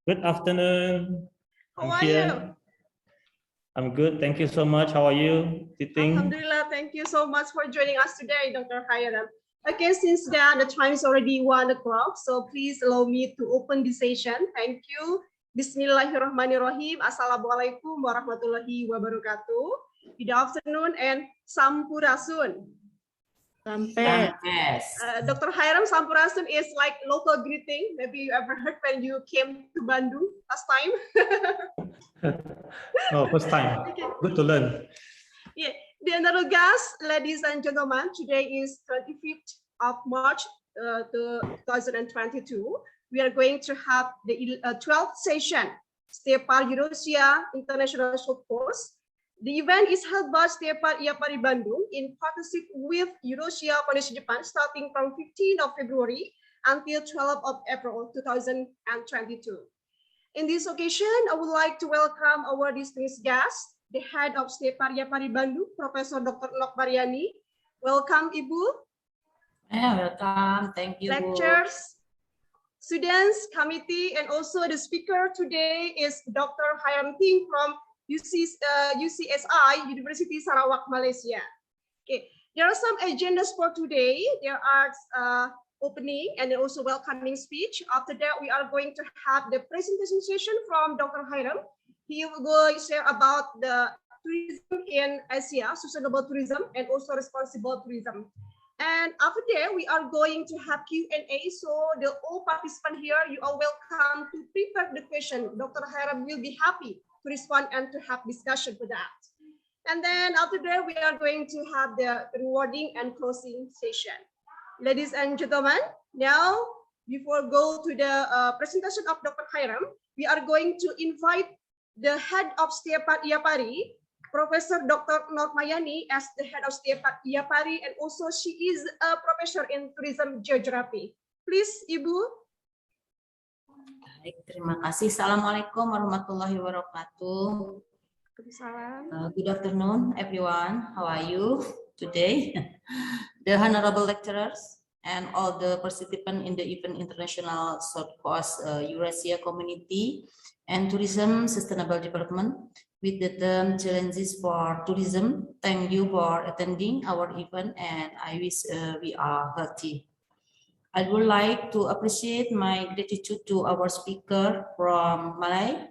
Good afternoon. How are you? I'm good. Thank you so much. How are you, Titing? Alhamdulillah. Thank you so much for joining us today, Dr. Hiram. Okay, since the time is already 1 o'clock, so please allow me to open the session. Thank you. Bismillahirrahmanirrahim. Assalamualaikum warahmatullahi wabarakatuh. Good afternoon and Sampurasun. Dr. Hiram, Sampurasun is like local greeting. Maybe you ever heard when you came to Bandung last time. Oh, first time. Okay. Good to learn. Yeah, dear guests, ladies and gentlemen, today is 25th of March 2022. We are going to have the 12th session, STIEPAR-Eurasia International Short Course. The event is held by STIEPAR-Eurasia Bandung in partnership with Eurasia Foundation Japan, starting from 15th of February until 12th of April 2022. In this occasion, I would like to welcome our distinguished guest, the head of STIEPAR-Eurasia Bandung, Professor Dr. Nok Mariani. Welcome, Ibu. Welcome. Thank you. Lectures, students, committee, and also the speaker today is Dr. Hiram Ting from UCSI, University Sarawak, Malaysia. Okay, there are some agendas for today. There are opening and also welcoming speech. After that, we are going to have the presentation session from Dr. Hiram. He will go share about the tourism in Asia, sustainable tourism, and also responsible tourism. And after that, we are going to have Q&A. So all participants here, you are welcome to prepare the question. Dr. Hiram will be happy to respond and to have discussion for that. And then after that, we are going to have the rewarding and closing session. Ladies and gentlemen, now before go to the presentation of Dr. Hiram, we are going to invite the head of STIEPAR-Eurasia, Professor Dr. Nok Mariani, as the head of STIEPAR-Eurasia, and also she is a professor in tourism geography. Please, Ibu. Baik, terima kasih. Assalamualaikum warahmatullahi wabarakatuh. Good afternoon, everyone. How are you today? The honorable lecturers and all the participants in the event International Short Course Eurasia Community and Tourism Sustainable Development with the term Challenges for Tourism. Thank you for attending our event, and I wish we are healthy. I would like to appreciate my gratitude to our speaker from Malay,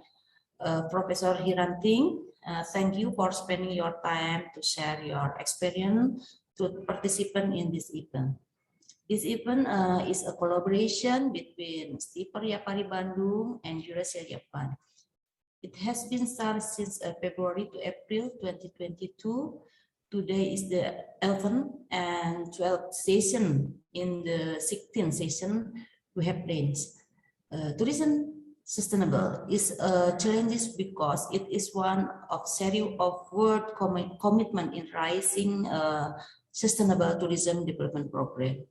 Professor Hiram Ting. Thank you for spending your time to share your experience to participants in this event. This event is a collaboration between STIEPAR-Eurasia Bandung and Eurasia Japan. It has been started since February to April 2022. Today is the 11th and 12th session. In the 16th session, we have planned. Tourism sustainable is a challenge because it is one of series of world commitment in rising sustainable tourism development program.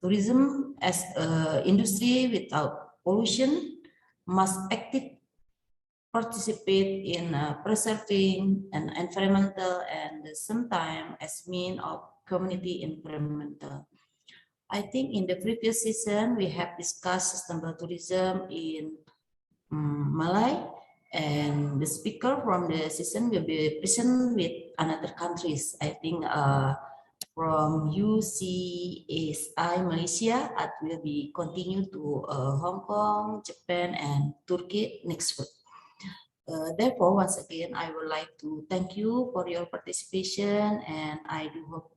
Tourism as an industry without pollution must actively participate in preserving an environmental and sometimes as mean of community environmental. I think in the previous season we have discussed sustainable tourism in Malay, and the speaker from the season will be present with another countries. I think from UCSI Malaysia, it will be continue to Hong Kong, Japan, and Turkey next week. Therefore, once again, I would like to thank you for your participation, and I do hope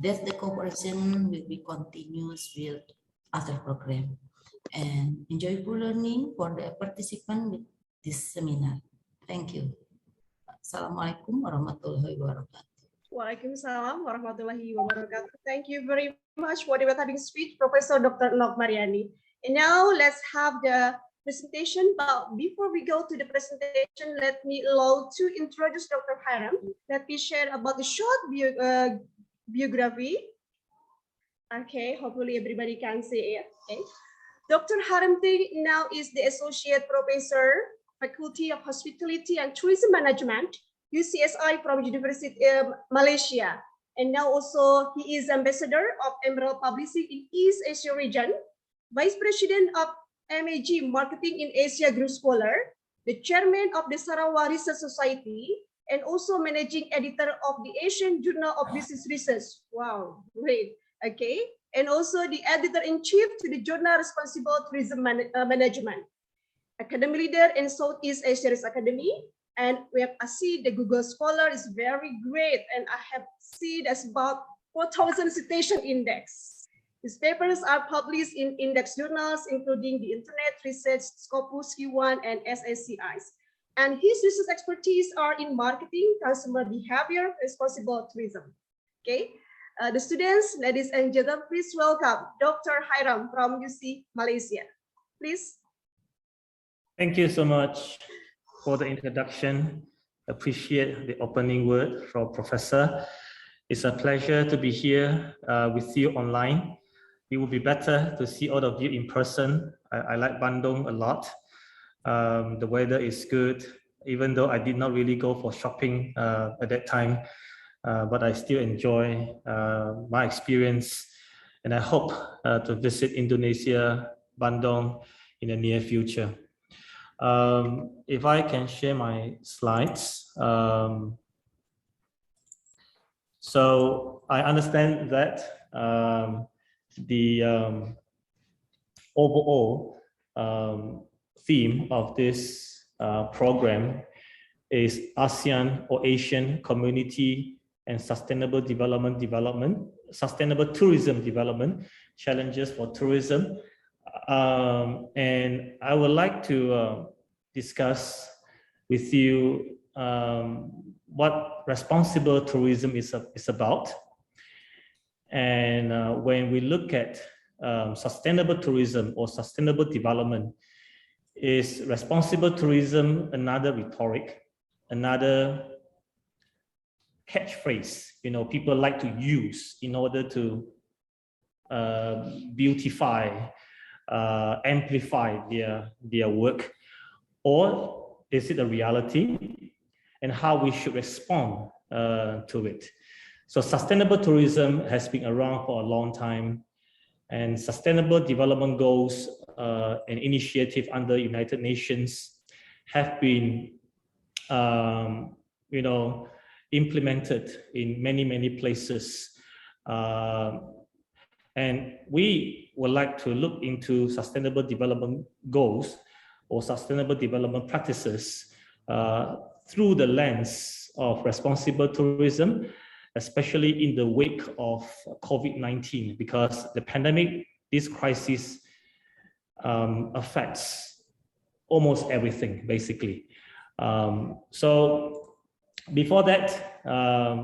that the cooperation will be continuous with other program. And enjoyable learning for the participant with this seminar. Thank you. Assalamualaikum warahmatullahi wabarakatuh. Waalaikumsalam warahmatullahi wabarakatuh. Thank you very much for the welcoming speech, Professor Dr. Nok Mariani. And now let's have the presentation. But before we go to the presentation, let me allow to introduce Dr. Hiram. Let me share about the short biography. Okay, hopefully everybody can see it. Okay. Dr. Hiram Ting now is the Associate Professor, Faculty of Hospitality and Tourism Management, UCSI from University of Malaysia. And now also he is Ambassador of Emerald Publishing in East Asia region, Vice President of MAG Marketing in Asia Group Scholar, the chairman of the Sarawak Research Society, and also managing editor of the Asian Journal of Business Research. Wow, great. Okay. And also the editor-in-chief to the journal Responsible Tourism Management. Academy leader in Southeast Asia Academy. And we have see the Google Scholar is very great. And I have seen that's about 4,000 citation index. His papers are published in index journals, including the Internet Research, Scopus Q1, and SEISC. And his research expertise are in marketing, customer behavior, responsible tourism. Okay, the students, ladies and gentlemen, please welcome Dr. Hiram from UC Malaysia. Please. Thank you so much for the introduction. Appreciate the opening word from Professor. It's a pleasure to be here with you online. It would be better to see all of you in person. I like Bandung a lot. The weather is good, even though I did not really go for shopping at that time, but I still enjoy my experience, and I hope to visit Indonesia, Bandung in the near future. If I can share my slides. So I understand that the overall theme of this program is ASEAN or Asian Community and Sustainable Sustainable Tourism Development, Challenges for Tourism. And I would like to discuss with you what responsible tourism is about. And when we look at sustainable tourism or sustainable development, is responsible tourism another rhetoric, another catchphrase, you know, people like to use in order to beautify, amplify their work, or is it a reality, and how we should respond to it? So sustainable tourism has been around for a long time, and sustainable development goals, an initiative under United Nations, have been, you know, implemented in many places. And we would like to look into sustainable development goals or sustainable development practices through the lens of responsible tourism, especially in the wake of COVID-19, because the pandemic, this crisis affects almost everything, basically. So before that,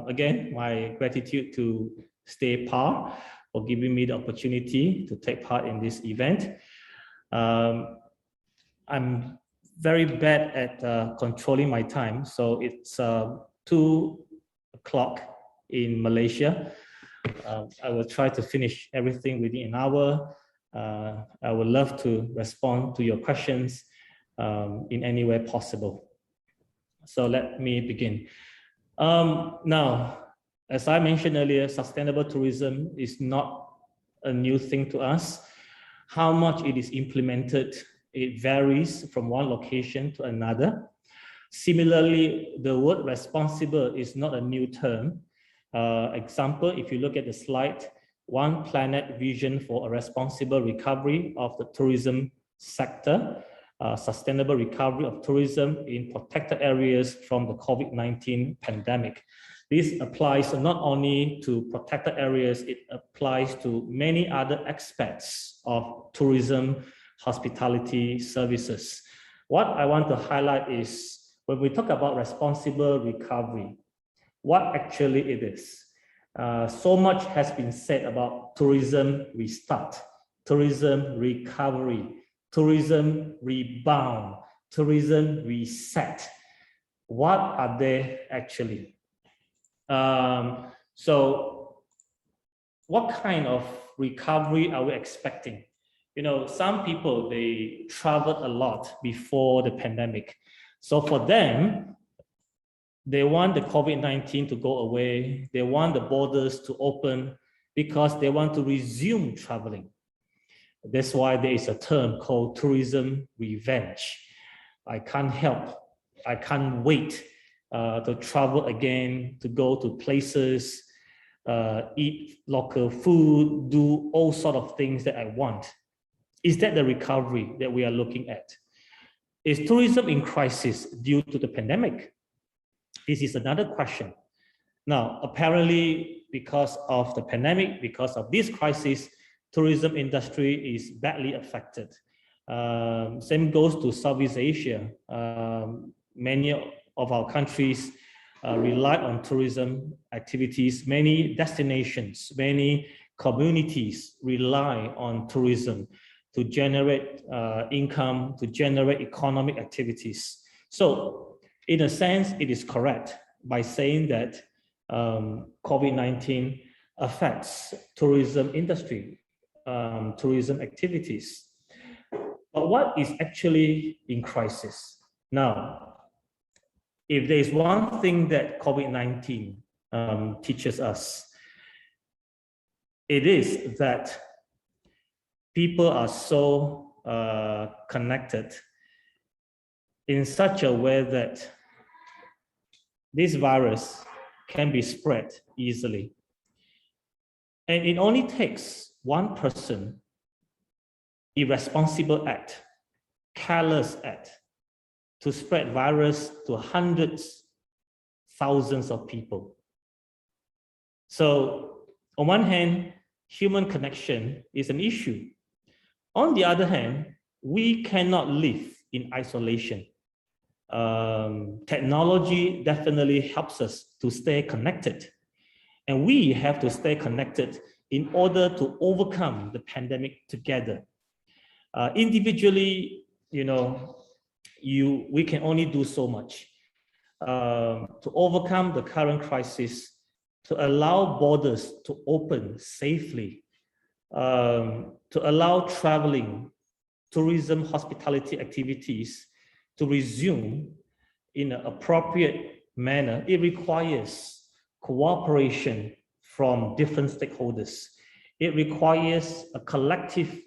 again, my gratitude to STIEPAR for giving me the opportunity to take part in this event. I'm very bad at controlling my time, so it's 2 o'clock in Malaysia. I will try to finish everything within an hour. I would love to respond to your questions in any way possible. So let me begin. Now, as I mentioned earlier, sustainable tourism is not a new thing to us. How much it is implemented, it varies from one location to another. Similarly, the word responsible is not a new term. Example, if you look at the slide, One Planet Vision for a Responsible Recovery of the Tourism Sector, Sustainable Recovery of Tourism in Protected Areas from the COVID-19 Pandemic. This applies not only to protected areas, it applies to many other aspects of tourism, hospitality services. What I want to highlight is when we talk about responsible recovery, what actually it is. So much has been said about tourism restart, tourism recovery, tourism rebound, tourism reset. What are they actually? So what kind of recovery are we expecting? You know, some people, they traveled a lot before the pandemic. So for them, they want the COVID-19 to go away. They want the borders to open because they want to resume traveling. That's why there is a term called tourism revenge. I can't wait to travel again, to go to places, eat local food, do all sorts of things that I want. Is that the recovery that we are looking at? Is tourism in crisis due to the pandemic? This is another question. Now, apparently, because of the pandemic, because of this crisis, tourism industry is badly affected. Same goes to Southeast Asia. Many of our countries rely on tourism activities. Many destinations, many communities rely on tourism to generate income, to generate economic activities. So in a sense, it is correct by saying that COVID-19 affects tourism industry, tourism activities. But what is actually in crisis? Now, if there is one thing that COVID-19 teaches us, it is that people are so connected in such a way that this virus can be spread easily. And it only takes one person, irresponsible act, careless act, to spread virus to hundreds, thousands of people. So on one hand, human connection is an issue. On the other hand, we cannot live in isolation. Technology definitely helps us to stay connected. And we have to stay connected in order to overcome the pandemic together. Individually, we can only do so much to overcome the current crisis, to allow borders to open safely, to allow traveling, tourism, hospitality activities to resume in an appropriate manner. It requires cooperation from different stakeholders. It requires a collective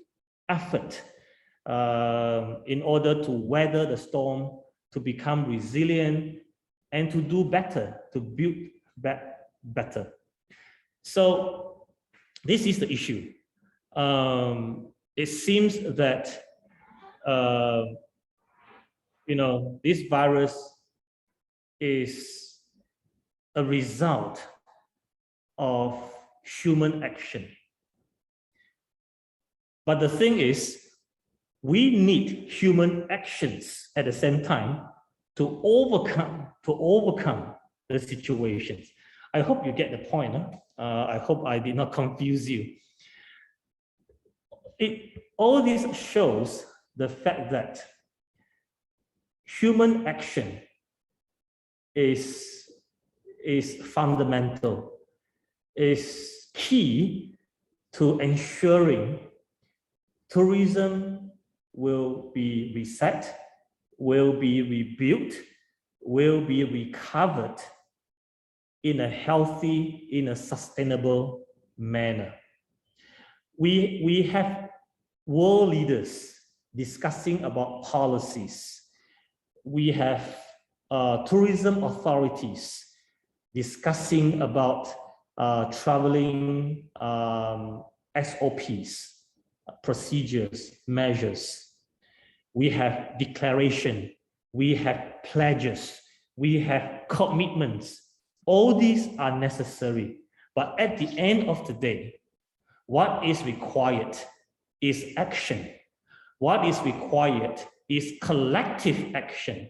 effort in order to weather the storm, to become resilient, and to do better, to build back better. So this is the issue. It seems that this virus is a result of human action. But the thing is, we need human actions at the same time to overcome the situations. I hope you get the point. I hope I did not confuse you. All this shows the fact that human action is fundamental, is key to ensuring tourism will be reset, will be rebuilt, will be recovered in a healthy, in a sustainable manner. We have world leaders discussing about policies. We have tourism authorities discussing about traveling SOPs, procedures, measures. We have declaration, we have pledges, we have commitments. All these are necessary. But at the end of the day, what is required is action. What is required is collective action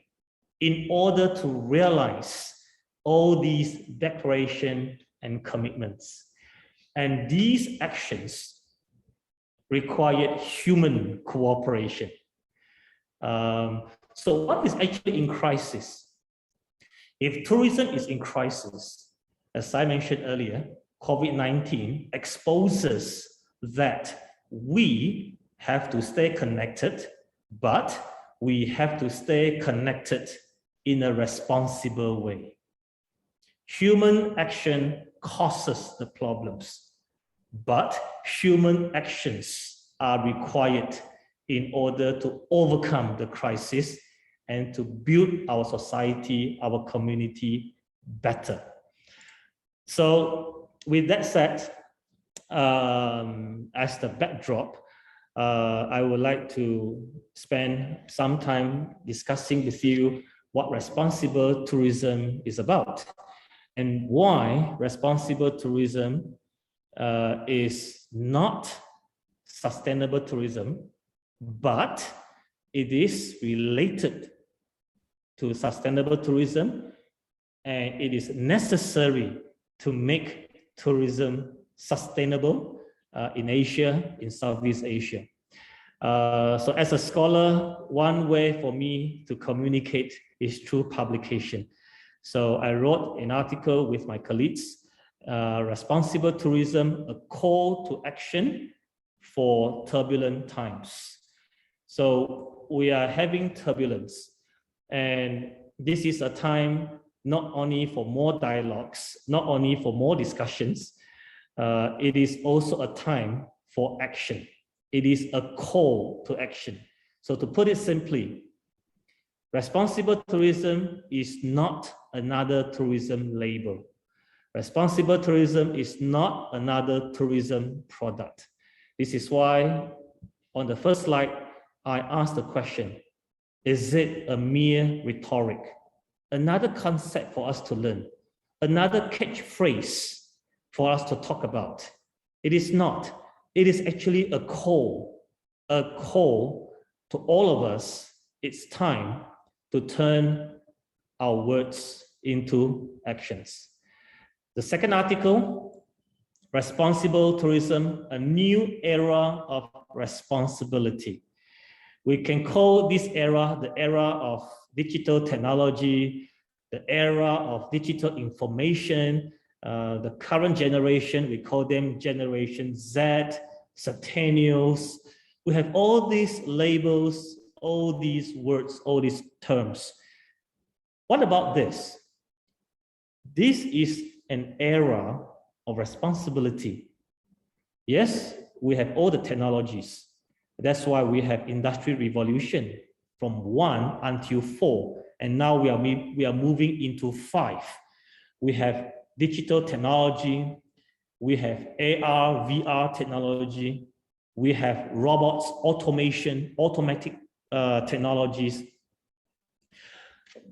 in order to realize all these declarations and commitments. And these actions require human cooperation. So what is actually in crisis? If tourism is in crisis, as I mentioned earlier, COVID-19 exposes that we have to stay connected, but we have to stay connected in a responsible way. Human action causes the problems, but human actions are required in order to overcome the crisis and to build our society, our community better. So with that said, as the backdrop, I would like to spend some time discussing with you what responsible tourism is about and why responsible tourism is not sustainable tourism, but it is related to sustainable tourism, and it is necessary to make tourism sustainable in Asia, in Southeast Asia. So as a scholar, one way for me to communicate is through publication. So I wrote an article with my colleagues, Responsible Tourism, a call to action for turbulent times. So we are having turbulence, and this is a time not only for more dialogues, not only for more discussions, it is also a time for action. It is a call to action. So to put it simply, responsible tourism is not another tourism label. Responsible tourism is not another tourism product. This is why on the first slide, I asked the question, is it a mere rhetoric? Another concept for us to learn, another catchphrase for us to talk about? It is not. It is actually a call to all of us. It's time to turn our words into actions. The second article, Responsible Tourism, a new era of responsibility. We can call this era the era of digital technology, the era of digital information. The current generation, we call them Generation Z, Centennials. We have all these labels, all these words, all these terms. What about this? This is an era of responsibility. Yes, we have all the technologies. That's why we have Industrial Revolution from 1 until 4, and now we are moving into 5. We have digital technology, we have AR, VR technology, we have robots, automation, automatic technologies.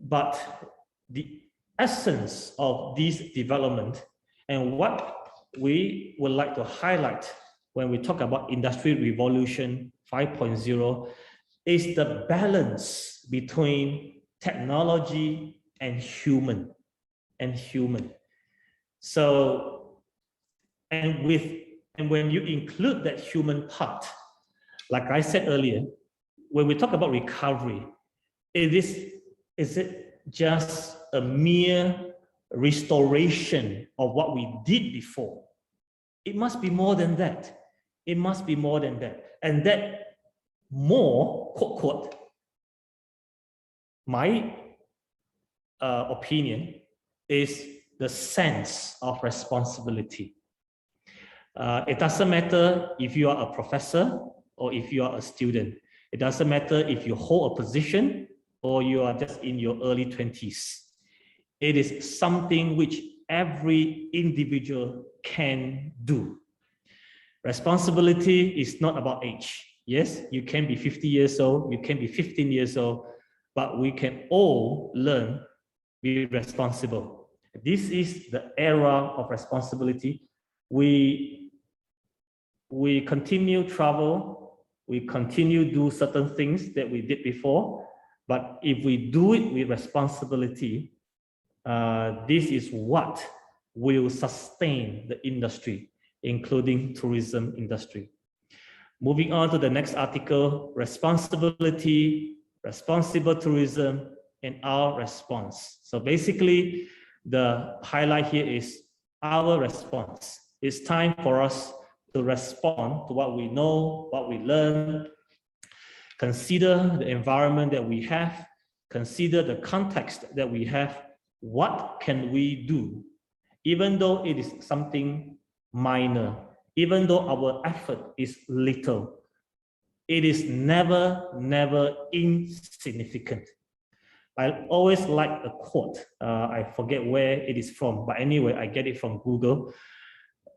But the essence of this development and what we would like to highlight when we talk about Industrial Revolution 5.0 is the balance between technology and human. So, and when you include that human part, like I said earlier, when we talk about recovery, is it just a mere restoration of what we did before? It must be more than that. It must be more than that. And that more, quote, quote, my opinion is the sense of responsibility. It doesn't matter if you are a professor or if you are a student. It doesn't matter if you hold a position or you are just in your early 20s. It is something which every individual can do. Responsibility is not about age. Yes, you can be 50 years old, you can be 15 years old, but we can all learn to be responsible. This is the era of responsibility. We continue travel, we continue do certain things that we did before, but if we do it with responsibility, this is what will sustain the industry, including tourism industry. Moving on to the next article, responsibility, responsible tourism, and our response. So basically, the highlight here is our response. It's time for us to respond to what we know, what we learn, consider the environment that we have, consider the context that we have. What can we do? Even though it is something minor, even though our effort is little, it is never insignificant. I always like a quote. I forget where it is from, but anyway, I get it from Google.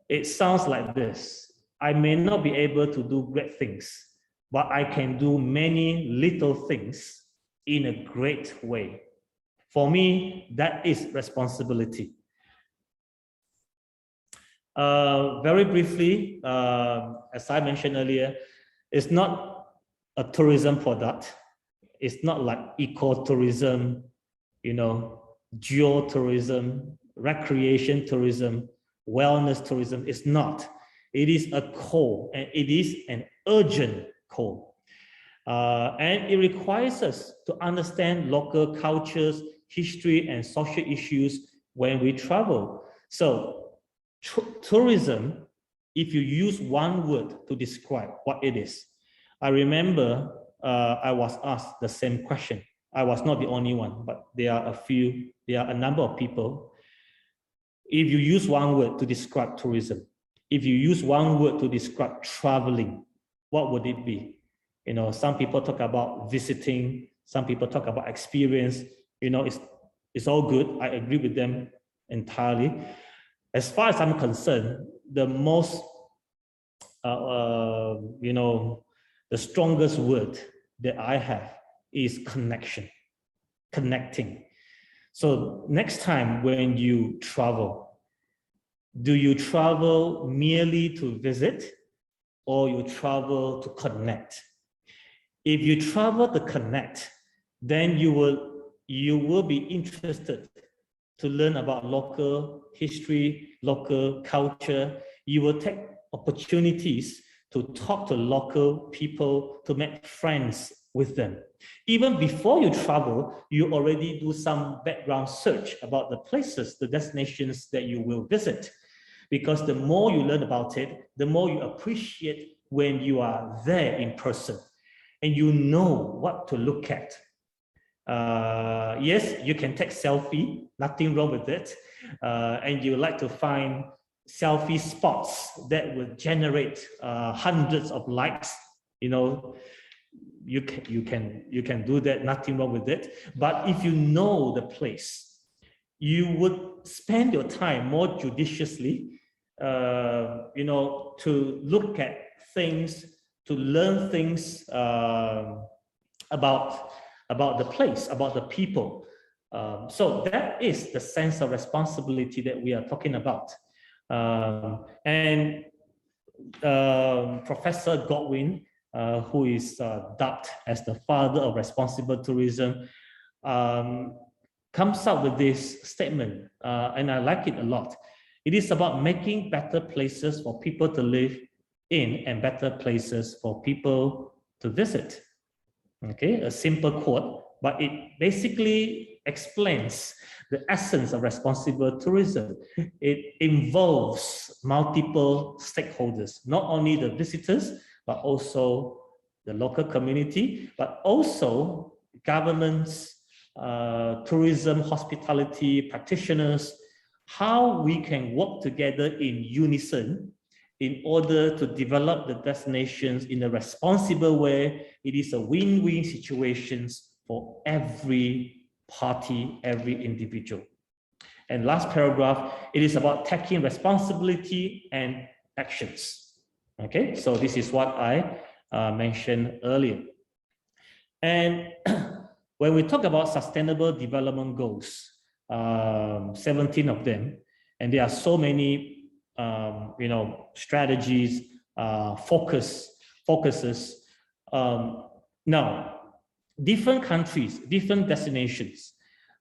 It sounds like this: I may not be able to do great things, but I can do many little things in a great way. For me, that is responsibility. Very briefly, as I mentioned earlier, it's not a tourism product. It's not like ecotourism, you know, geotourism, recreation tourism, wellness tourism. It's not. It is a call, and it is an urgent call. And it requires us to understand local cultures, history, and social issues when we travel. So tourism, if you use one word to describe what it is, I remember I was asked the same question. I was not the only one, but there are a number of people. If you use one word to describe tourism, if you use one word to describe traveling, what would it be? You know, some people talk about visiting, some people talk about experience. You know, it's all good. I agree with them entirely. As far as I'm concerned, the most, you know, the strongest word that I have is connection, connecting. So next time when you travel, do you travel merely to visit, or you travel to connect? If you travel to connect, then you will be interested to learn about local history, local culture. You will take opportunities to talk to local people, to make friends with them. Even before you travel, you already do some background search about the places, the destinations that you will visit. Because the more you learn about it, the more you appreciate when you are there in person and you know what to look at. Yes, you can take selfie, nothing wrong with it. And you like to find selfie spots that will generate hundreds of likes. You know, you can do that, nothing wrong with it. But if you know the place, you would spend your time more judiciously, you know, to look at things, to learn things about the place, about the people. So that is the sense of responsibility that we are talking about. And Professor Godwin, who is dubbed as the father of responsible tourism, comes up with this statement, and I like it a lot. It is about making better places for people to live in and better places for people to visit. Okay, a simple quote, but it basically explains the essence of responsible tourism. It involves multiple stakeholders, not only the visitors, but also the local community, but also governments, tourism, hospitality practitioners, how we can work together in unison in order to develop the destinations in a responsible way. It is a win-win situations for every party, every individual. And last paragraph, it is about taking responsibility and actions. Okay, so this is what I mentioned earlier. And when we talk about sustainable development goals, 17 of them, and there are so many you know, strategies, focuses. Now, different countries, different destinations.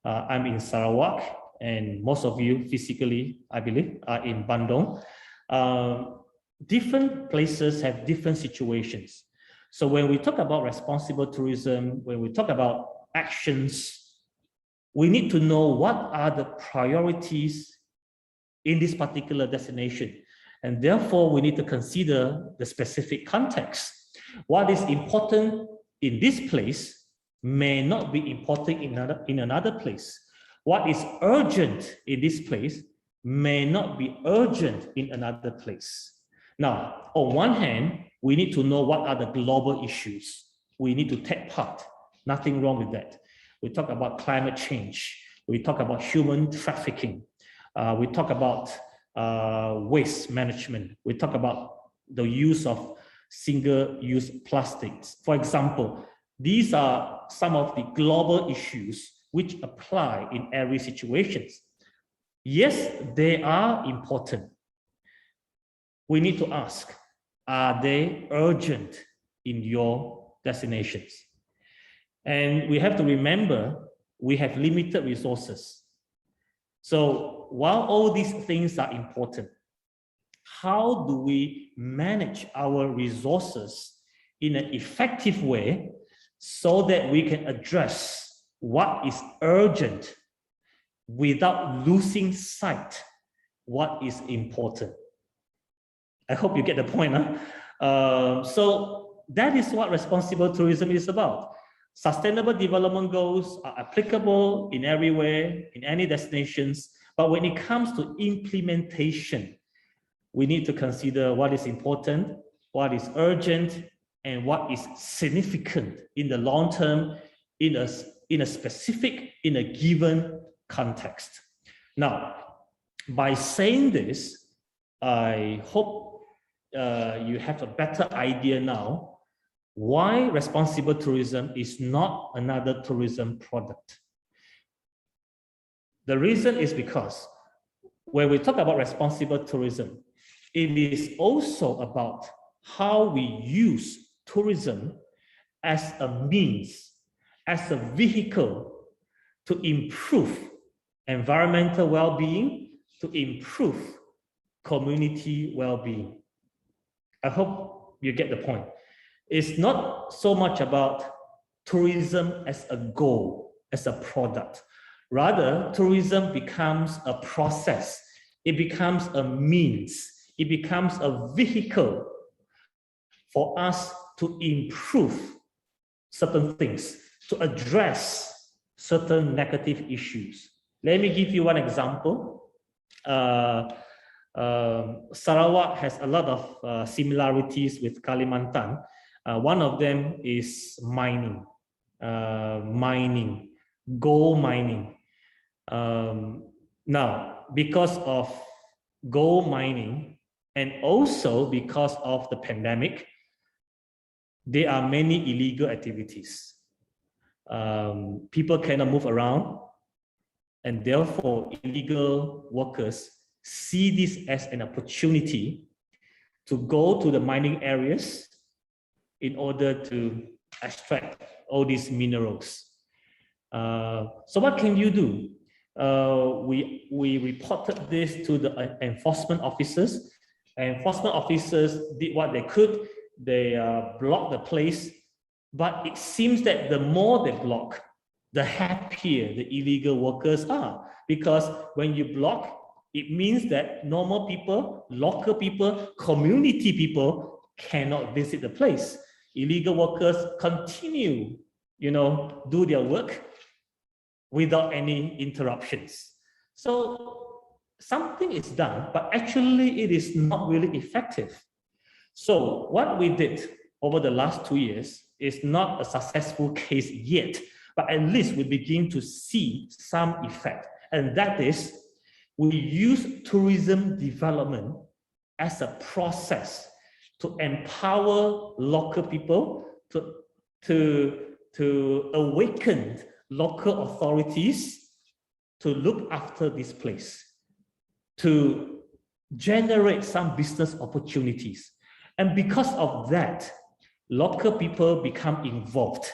I'm in Sarawak, and most of you physically, I believe, are in Bandung. Different places have different situations. So when we talk about responsible tourism, when we talk about actions, we need to know what are the priorities in this particular destination. And therefore, we need to consider the specific context. What is important in this place may not be important in another place. What is urgent in this place may not be urgent in another place. Now, on one hand, We need to know what are the global issues. We need to take part. Nothing wrong with that. We talk about climate change. We talk about human trafficking. We talk about waste management. We talk about the use of single-use plastics. For example, these are some of the global issues which apply in every situation. Yes, they are important. We need to ask, are they urgent in your destinations? And we have to remember, we have limited resources. So while all these things are important, how do we manage our resources in an effective way so that we can address what is urgent without losing sight what is important? I hope you get the point. Huh? So that is what responsible tourism is about. Sustainable development goals are applicable in everywhere, in any destinations, but when it comes to implementation, we need to consider what is important, what is urgent, and what is significant in the long term, in a specific, in a given context. Now, by saying this, I hope you have a better idea now why responsible tourism is not another tourism product. The reason is because when we talk about responsible tourism, it is also about how we use tourism as a means, as a vehicle to improve environmental well-being, to improve community well-being. I hope you get the point. It's not so much about tourism as a goal, as a product. Rather, tourism becomes a process. It becomes a means. It becomes a vehicle for us to improve certain things, to address certain negative issues. Let me give you one example. Sarawak has a lot of similarities with Kalimantan. One of them is mining, gold mining. Now, because of gold mining and also because of the pandemic, there are many illegal activities. People cannot move around, and therefore illegal workers see this as an opportunity to go to the mining areas in order to extract all these minerals. So what can you do? We reported this to the enforcement officers. Enforcement officers did what they could. They blocked the place, but it seems that the more they block, the happier the illegal workers are. Because when you block, it means that normal people, local people, community people cannot visit the place. Illegal workers continue, do their work without any interruptions. So something is done, but actually it is not really effective. So what we did over the last 2 years is not a successful case yet, but at least we begin to see some effect. And that is, we use tourism development as a process to empower local people, to awaken local authorities to look after this place, to generate some business opportunities. And because of that, local people become involved.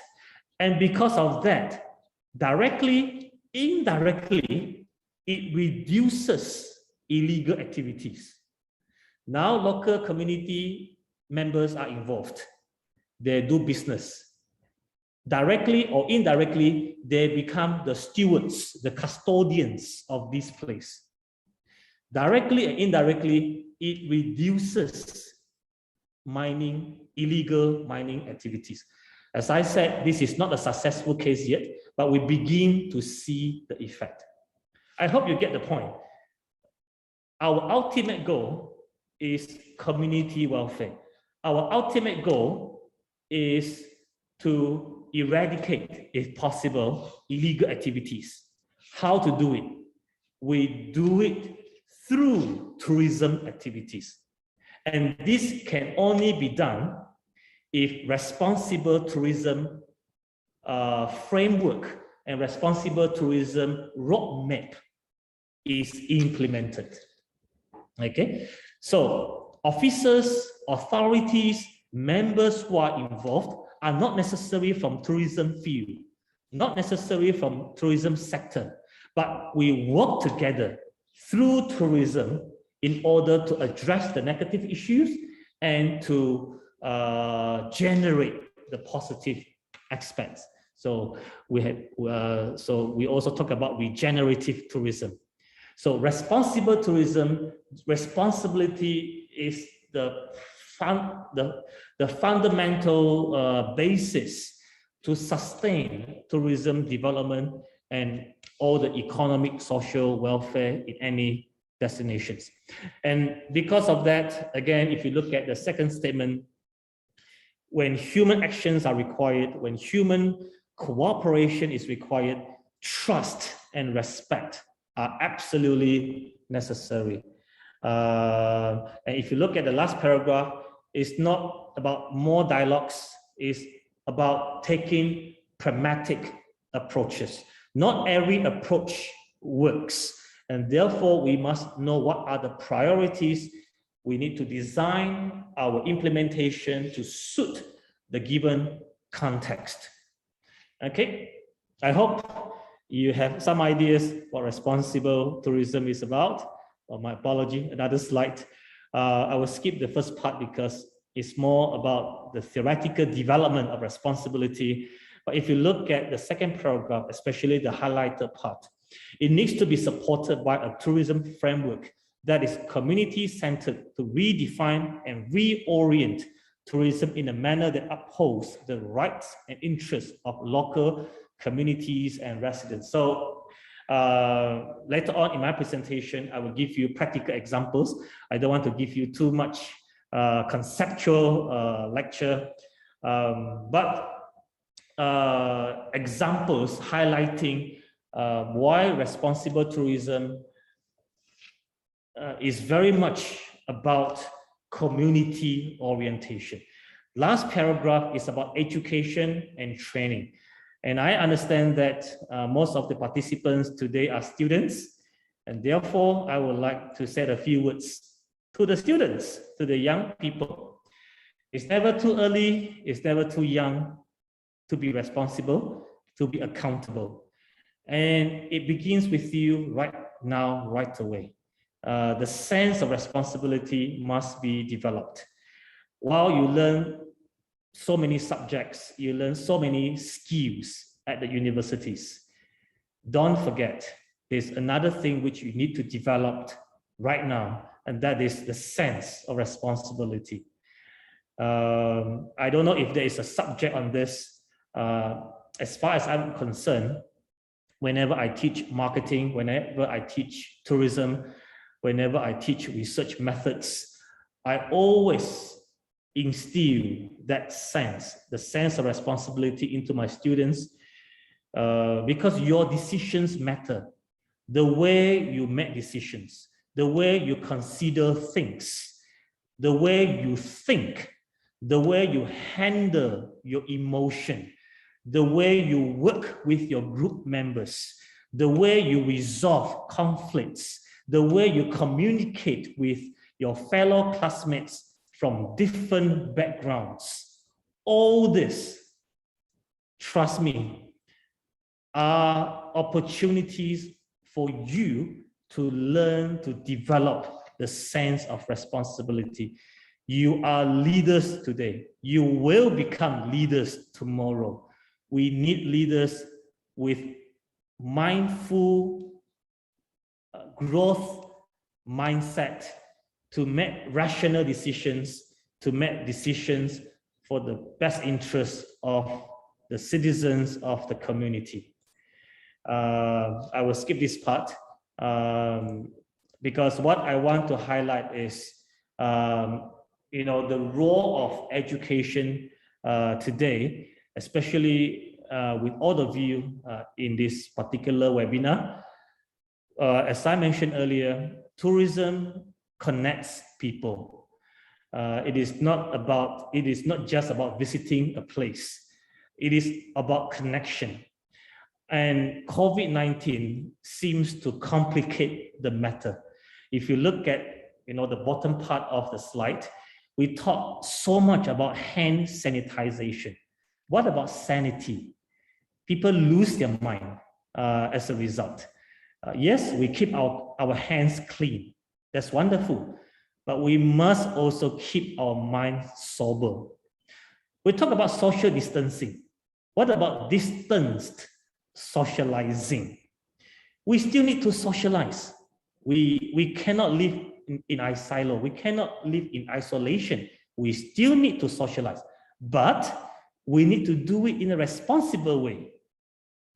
And because of that, directly, indirectly, it reduces illegal activities. Now local community members are involved. They do business. Directly or indirectly, they become the stewards, the custodians of this place. Directly and indirectly, it reduces illegal mining activities. As I said, this is not a successful case yet, but we begin to see the effect. I hope you get the point. Our ultimate goal is community welfare. our ultimate goal is to eradicate, if possible, illegal activities. How to do it? We do it through tourism activities. And this can only be done if responsible tourism framework and responsible tourism roadmap is implemented. Okay, so officers, authorities, members who are involved are not necessarily from tourism field, not necessarily from tourism sector, but we work together through tourism in order to address the negative issues and to generate the positive aspects. So we also talk about regenerative tourism. So responsible tourism, responsibility is the fundamental basis to sustain tourism development and all the economic, social welfare in any destinations. And because of that, again, if you look at the second statement, when human actions are required, when human cooperation is required, trust and respect are absolutely necessary. And if you look at the last paragraph, it's not about more dialogues, it's about taking pragmatic approaches. Not every approach works, and therefore we must know what are the priorities. We need to design our implementation to suit the given context. Okay, I hope you have some ideas what responsible tourism is about. Oh, my apology, another slide. I will skip the first part because it's more about the theoretical development of responsibility. But if you look at the second paragraph, especially the highlighted part, it needs to be supported by a tourism framework that is community-centered to redefine and reorient tourism in a manner that upholds the rights and interests of local communities and residents. So later on in my presentation, I will give you practical examples. I don't want to give you too much conceptual lecture, but examples highlighting why responsible tourism is very much about community orientation. Last paragraph is about education and training. And I understand that most of the participants today are students, and therefore I would like to say a few words to the students, to the young people. It's never too early, it's never too young to be responsible, to be accountable. And it begins with you right now, right away. The sense of responsibility must be developed. While you learn so many subjects, you learn so many skills at the universities, don't forget, there's another thing which you need to develop right now, and that is the sense of responsibility. I don't know if there is a subject on this. As far as I'm concerned, whenever I teach marketing, whenever I teach tourism, whenever I teach research methods, I always instill that sense, the sense of responsibility into my students, because your decisions matter. The way you make decisions, the way you consider things, the way you think, the way you handle your emotion, the way you work with your group members, the way you resolve conflicts, the way you communicate with your fellow classmates from different backgrounds. All this, trust me, are opportunities for you to learn to develop the sense of responsibility. You are leaders today. You will become leaders tomorrow. We need leaders with mindful growth mindset to make rational decisions, to make decisions for the best interests of the citizens of the community. I will skip this part because what I want to highlight is the role of education today, especially with all of you in this particular webinar. As I mentioned earlier, tourism connects people. It is not just about visiting a place. It is about connection. And COVID-19 seems to complicate the matter. If you look at the bottom part of the slide, we talk so much about hand sanitization. What about sanity? People lose their mind as a result. Yes, we keep our hands clean. That's wonderful. But we must also keep our minds sober. We talk about social distancing. What about distanced socializing? We still need to socialize. We cannot live in silo. We cannot live in isolation. We still need to socialize. But we need to do it in a responsible way.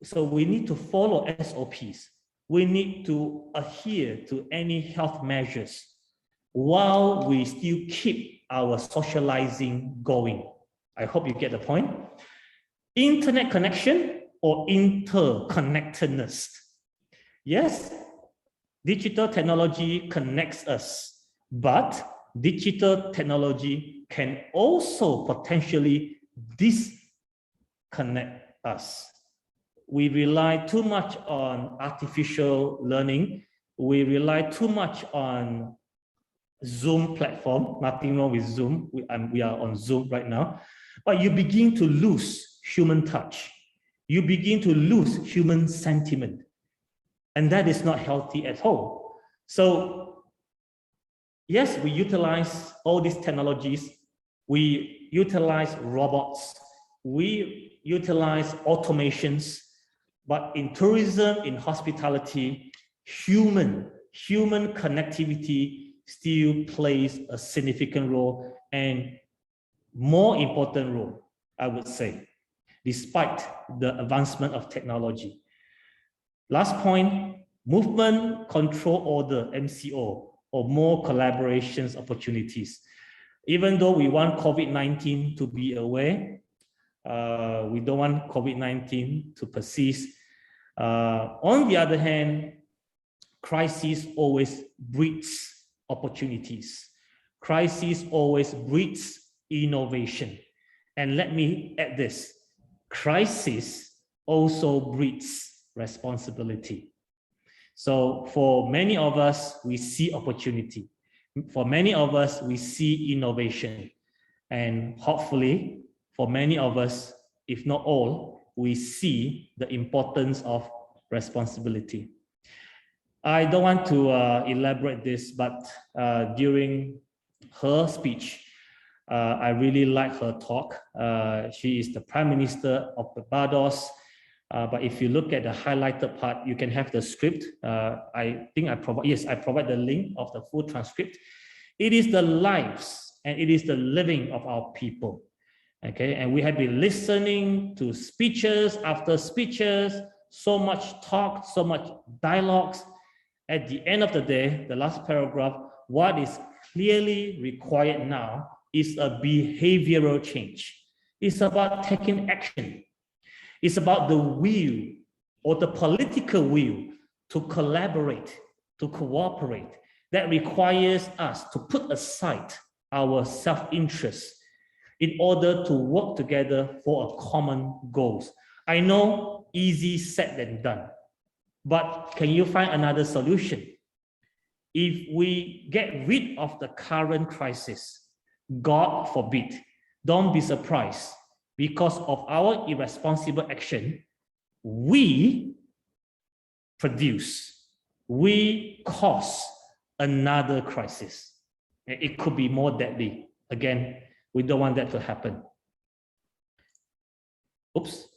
So we need to follow SOPs. We need to adhere to any health measures while we still keep our socializing going. I hope you get the point. Internet connection or interconnectedness. Yes, digital technology connects us, but digital technology can also potentially disconnect us. We rely too much on artificial learning. We rely too much on Zoom platform. Nothing wrong with Zoom. We are on Zoom right now. But you begin to lose human touch. You begin to lose human sentiment. And that is not healthy at all. So, yes, we utilize all these technologies. We utilize robots. We utilize automations. But in tourism, in hospitality, human connectivity still plays a significant role and more important role, I would say, despite the advancement of technology. Last point, movement control order, MCO, or more collaborations opportunities. Even though we want COVID-19 to be away, we don't want COVID-19 to persist. On the other hand, crisis always breeds opportunities. Crisis always breeds innovation. And let me add this, crisis also breeds responsibility. So for many of us, we see opportunity. For many of us, we see innovation. And hopefully, for many of us, if not all, we see the importance of responsibility. I don't want to elaborate this, but during her speech, I really like her talk. She is the Prime Minister of Barbados. But if you look at the highlighted part, you can have the script. I think I provide the link of the full transcript. It is the lives and it is the living of our people. Okay, and we have been listening to speeches after speeches, so much talk, so much dialogues. At the end of the day, the last paragraph, what is clearly required now is a behavioral change. It's about taking action. It's about the will or the political will to collaborate, to cooperate. That requires us to put aside our self-interest in order to work together for a common goal. I know, easy said than done, but can you find another solution? If we get rid of the current crisis, God forbid, don't be surprised, because of our irresponsible action, we cause another crisis. It could be more deadly. Again, we don't want that to happen. Oops.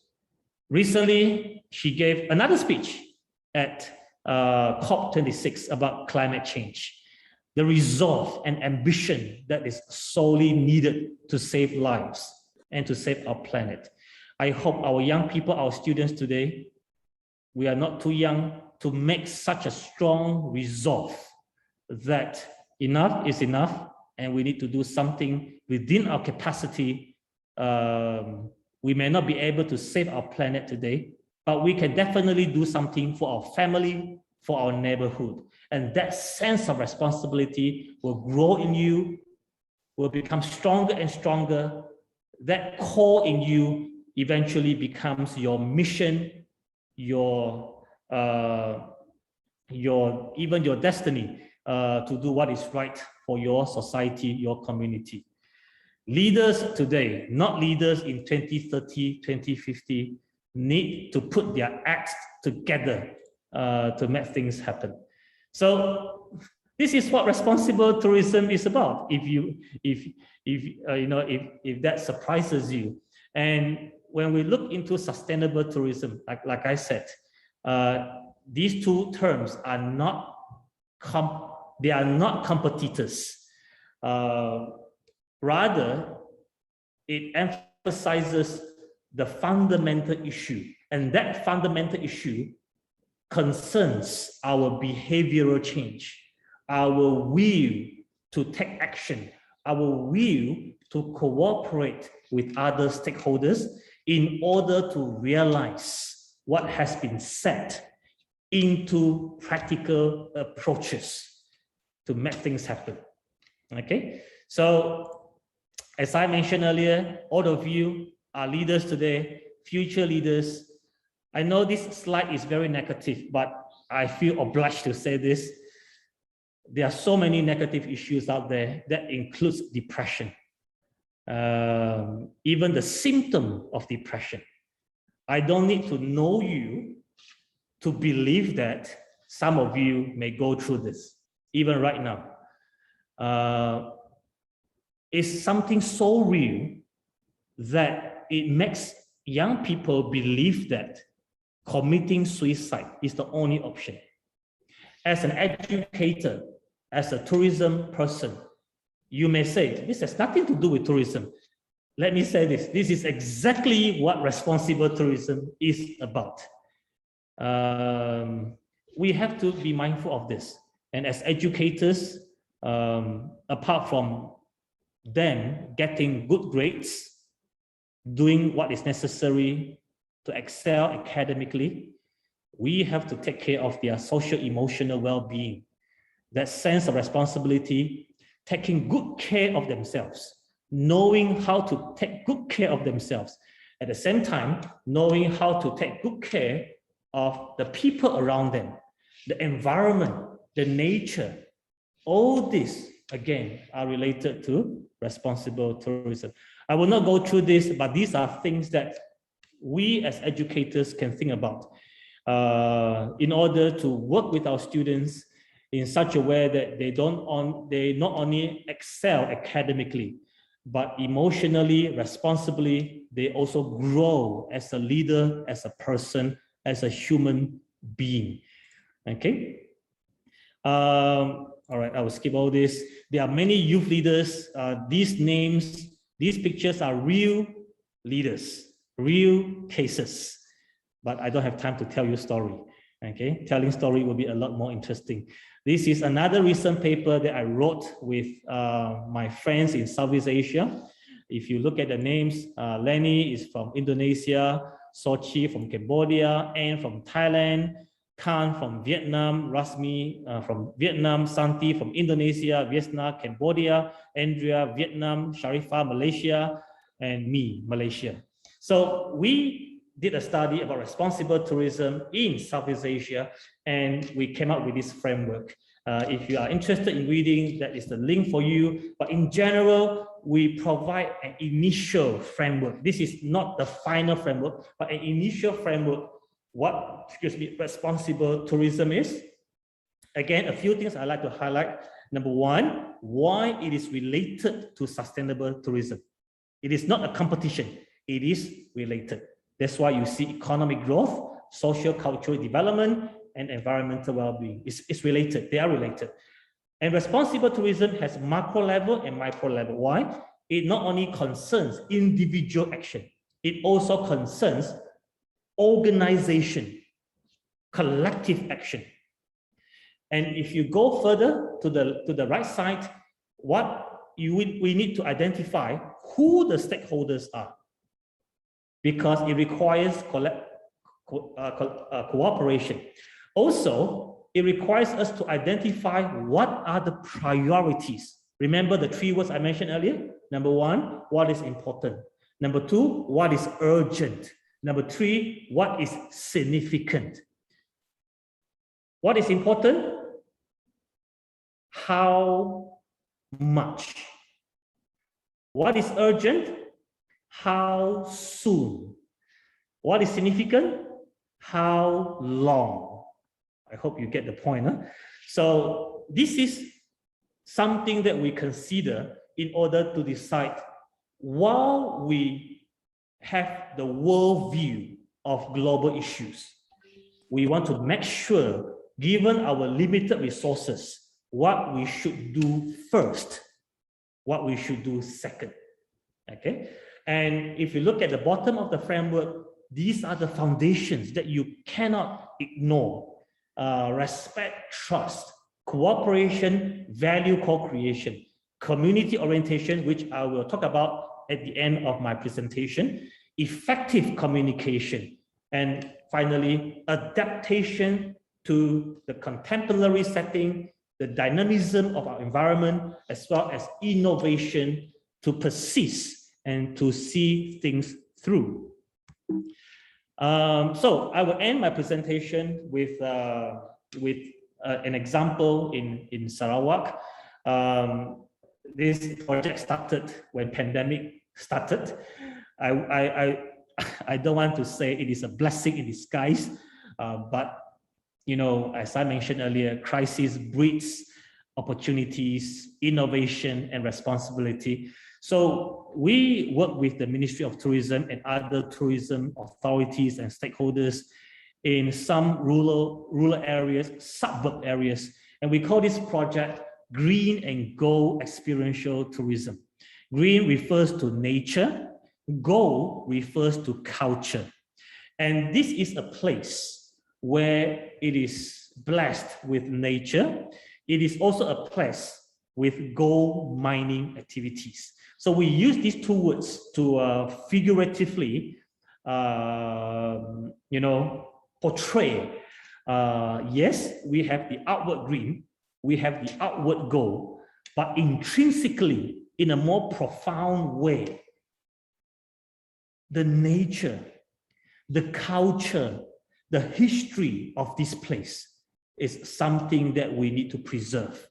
Recently, she gave another speech at COP26 about climate change. The resolve and ambition that is solely needed to save lives and to save our planet. I hope our young people, our students today, we are not too young to make such a strong resolve that enough is enough, and we need to do something within our capacity. We may not be able to save our planet today, but we can definitely do something for our family, for our neighborhood. And that sense of responsibility will grow in you, will become stronger and stronger. That core in you eventually becomes your mission, even your destiny to do what is right for your society, your community. Leaders today, not leaders in 2030, 2050, need to put their acts together to make things happen. So this is what responsible tourism is about. If that surprises you, and when we look into sustainable tourism, like I said, these two terms are not competitors. Rather, it emphasizes the fundamental issue, and that fundamental issue concerns our behavioral change, our will to take action, our will to cooperate with other stakeholders in order to realize what has been said into practical approaches to make things happen. Okay, so as I mentioned earlier, all of you are leaders today, future leaders. I know this slide is very negative, but I feel obliged to say this. There are so many negative issues out there that includes depression, even the symptom of depression. I don't need to know you to believe that some of you may go through this, even right now. It's something so real that it makes young people believe that committing suicide is the only option. As an educator, as a tourism person, you may say, this has nothing to do with tourism. Let me say this. This is exactly what responsible tourism is about. We have to be mindful of this. And as educators, apart from them getting good grades, doing what is necessary to excel academically, we have to take care of their social-emotional well-being. That sense of responsibility, taking good care of themselves, knowing how to take good care of themselves. At the same time, knowing how to take good care of the people around them, the environment, the nature. All this, again, are related to responsible tourism. I will not go through this, but these are things that we as educators can think about in order to work with our students in such a way that they not only excel academically, but emotionally, responsibly, they also grow as a leader, as a person, as a human being. Okay. All right, I will skip all this. There are many youth leaders. These names, these pictures are real leaders, real cases, but I don't have time to tell you story. Okay, telling story will be a lot more interesting. This is another recent paper that I wrote with my friends in Southeast Asia. If you look at the names, Lenny is from Indonesia, Sochi from Cambodia, Anne from Thailand, Khan from Vietnam, Rasmi from Vietnam, Santi from Indonesia, Vietnam, Cambodia, Andrea, Vietnam, Sharifa, Malaysia, and me, Malaysia. So we did a study about responsible tourism in Southeast Asia, and we came up with this framework. If you are interested in reading, that is the link for you. But in general, we provide an initial framework. This is not the final framework, but an initial framework. What, responsible tourism is. Again, a few things I'd like to highlight. Number one, why it is related to sustainable tourism. It is not a competition, it is related. That's why you see economic growth, social cultural development, and environmental well-being. It's related, they are related. And responsible tourism has macro level and micro level. Why? It not only concerns individual action, it also concerns organization, collective action. And if you go further to the right side, what we need to identify who the stakeholders are, because it requires cooperation. Also, it requires us to identify what are the priorities. Remember the 3 words I mentioned earlier? Number 1, what is important? Number 2, what is urgent? Number 3, what is significant? What is important? How much? What is urgent? How soon? What is significant? How long? I hope you get the point. Huh? So this is something that we consider in order to decide, while we have the world view of global issues, we want to make sure, given our limited resources, what we should do first, what we should do second. Okay, and if you look at the bottom of the framework, these are the foundations that you cannot ignore. Respect, trust, cooperation, value co-creation, community orientation, which I will talk about at the end of my presentation, effective communication, and finally, adaptation to the contemporary setting, the dynamism of our environment, as well as innovation to persist and to see things through. So I will end my presentation with an example in Sarawak. This project started when pandemic started. I don't want to say it is a blessing in disguise, but you know, as I mentioned earlier, crisis breeds opportunities, innovation, and responsibility. So we work with the Ministry of Tourism and other tourism authorities and stakeholders in some rural areas, suburb areas, and we call this project Green and Go Experiential Tourism. Green refers to nature, Go refers to culture. And this is a place where it is blessed with nature. It is also a place with gold mining activities. So we use these 2 words to figuratively, you know, portray. Yes, we have the outward green, we have the outward gold, but intrinsically, in a more profound way, the nature, the culture, the history of this place is something that we need to preserve.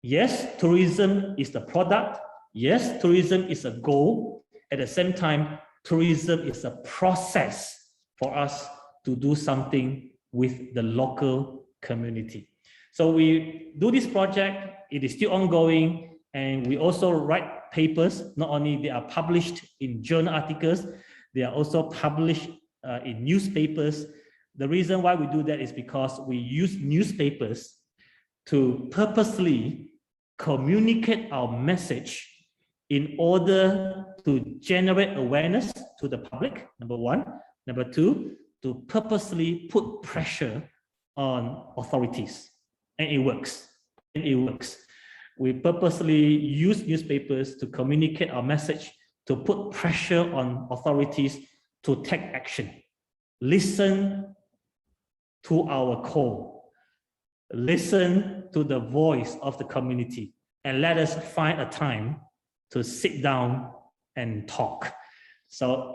Yes, tourism is the product. Yes, tourism is a goal. At the same time, tourism is a process for us to do something with the local community. So we do this project, it is still ongoing, and we also write papers. Not only they are published in journal articles, they are also published in newspapers. The reason why we do that is because we use newspapers to purposely communicate our message in order to generate awareness to the public, number 1. Number 2, to purposely put pressure on authorities. And it works. And it works. We purposely use newspapers to communicate our message, to put pressure on authorities to take action. Listen to our call. Listen to the voice of the community, and let us find a time to sit down and talk. So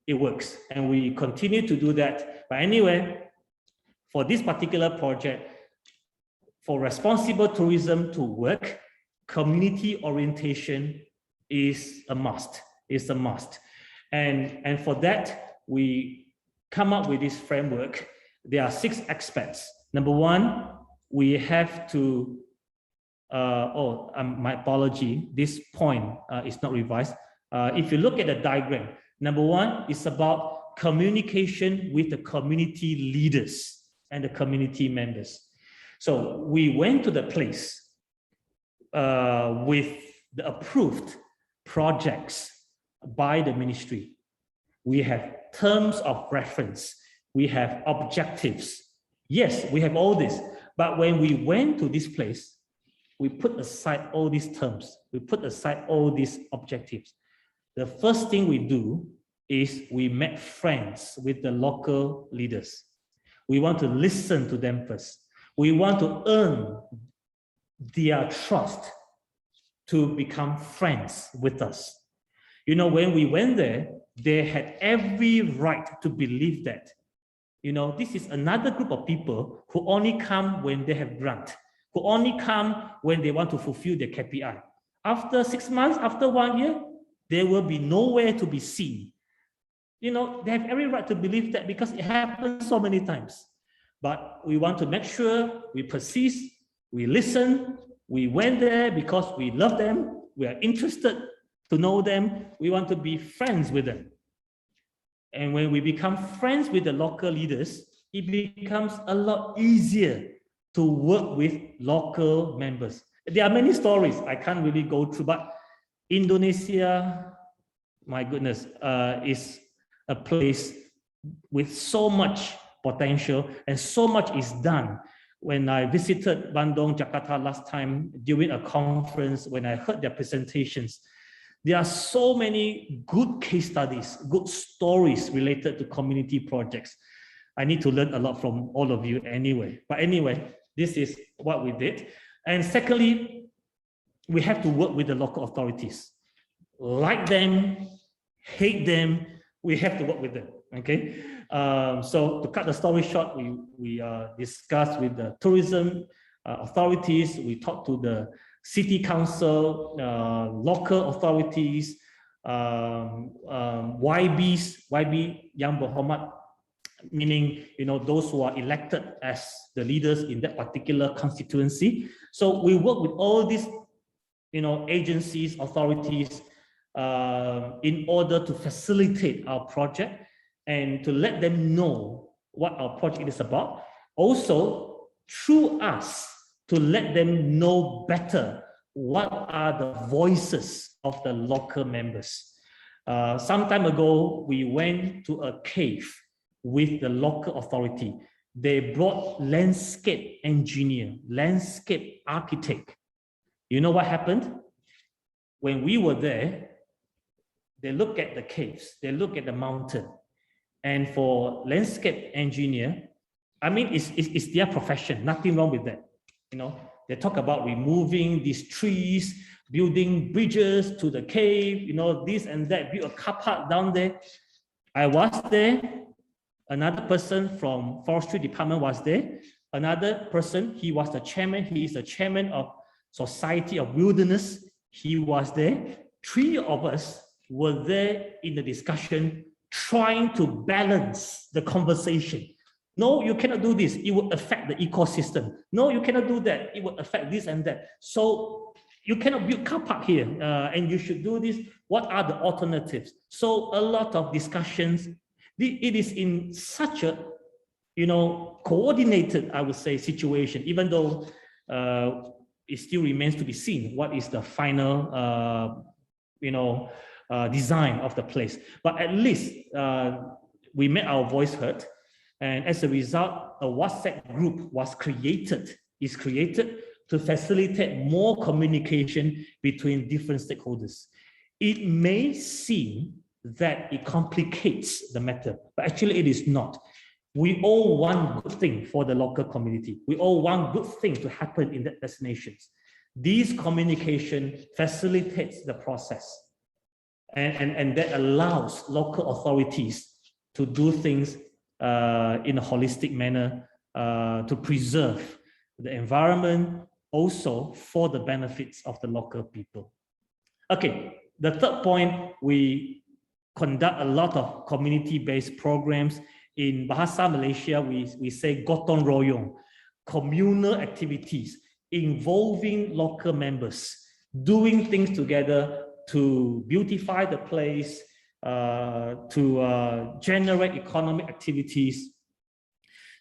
it works, and we continue to do that. But anyway, for this particular project, for responsible tourism to work, community orientation is a must. It's a must. And for that, we come up with this framework. There are 6 aspects. Number 1, we have to, my apology, this point is not revised. If you look at the diagram, number 1 is about communication with the community leaders and the community members. So we went to the place with the approved projects by the ministry. We have terms of reference. We have objectives. Yes, we have all this. But when we went to this place, we put aside all these terms, we put aside all these objectives. The first thing we do is we make friends with the local leaders. We want to listen to them first. We want to earn their trust to become friends with us. You know, when we went there, they had every right to believe that, you know, this is another group of people who only come when they have grant, who only come when they want to fulfill their KPI. After 6 months, after 1 year, they will be nowhere to be seen. You know, they have every right to believe that because it happens so many times. But we want to make sure we persist, we listen, we went there because we love them, we are interested to know them, we want to be friends with them. And when we become friends with the local leaders, it becomes a lot easier to work with local members. There are many stories I can't really go through, but Indonesia, my goodness, is a place with so much potential and so much is done. When I visited Bandung, Jakarta last time during a conference, when I heard their presentations, there are so many good case studies, good stories related to community projects. I need to learn a lot from all of you anyway. But anyway, this is what we did. And secondly, we have to work with the local authorities. Like them, hate them, we have to work with them, okay? So to cut the story short, we discussed with the tourism authorities, we talked to the city council, local authorities, YBs, YB Yang Berhormat, meaning, you know, those who are elected as the leaders in that particular constituency. So we work with all these, you know, agencies, authorities, in order to facilitate our project and to let them know what our project is about. Also, through us, to let them know better what are the voices of the local members. Some time ago, we went to a cave with the local authority. They brought landscape engineer, landscape architect. You know what happened? When we were there, they look at the caves, they look at the mountain. And for landscape engineer, I mean, it's their profession, nothing wrong with that. You know, they talk about removing these trees, building bridges to the cave, you know, this and that, build a car park down there. I was there. Another person from forestry department was there. Another person, he was the chairman. He is the chairman of Society of Wilderness. He was there. 3 of us were there in the discussion, trying to balance the conversation. No, you cannot do this. It will affect the ecosystem. No, you cannot do that. It will affect this and that. So you cannot build car park here, and you should do this. What are the alternatives? So a lot of discussions. It is in such a, you know, coordinated, I would say, situation, even though it still remains to be seen what is the final, you know, design of the place. But at least we made our voice heard. And as a result, a WhatsApp group is created to facilitate more communication between different stakeholders. It may seem that it complicates the matter, but actually it is not. We all want good thing for the local community. We all want good things to happen in that destinations. This communication facilitates the process. And that allows local authorities to do things in a holistic manner to preserve the environment, also for the benefits of the local people. Okay, the third point, we conduct a lot of community-based programs. In Bahasa Malaysia, we say gotong royong, communal activities involving local members, doing things together to beautify the place, to generate economic activities.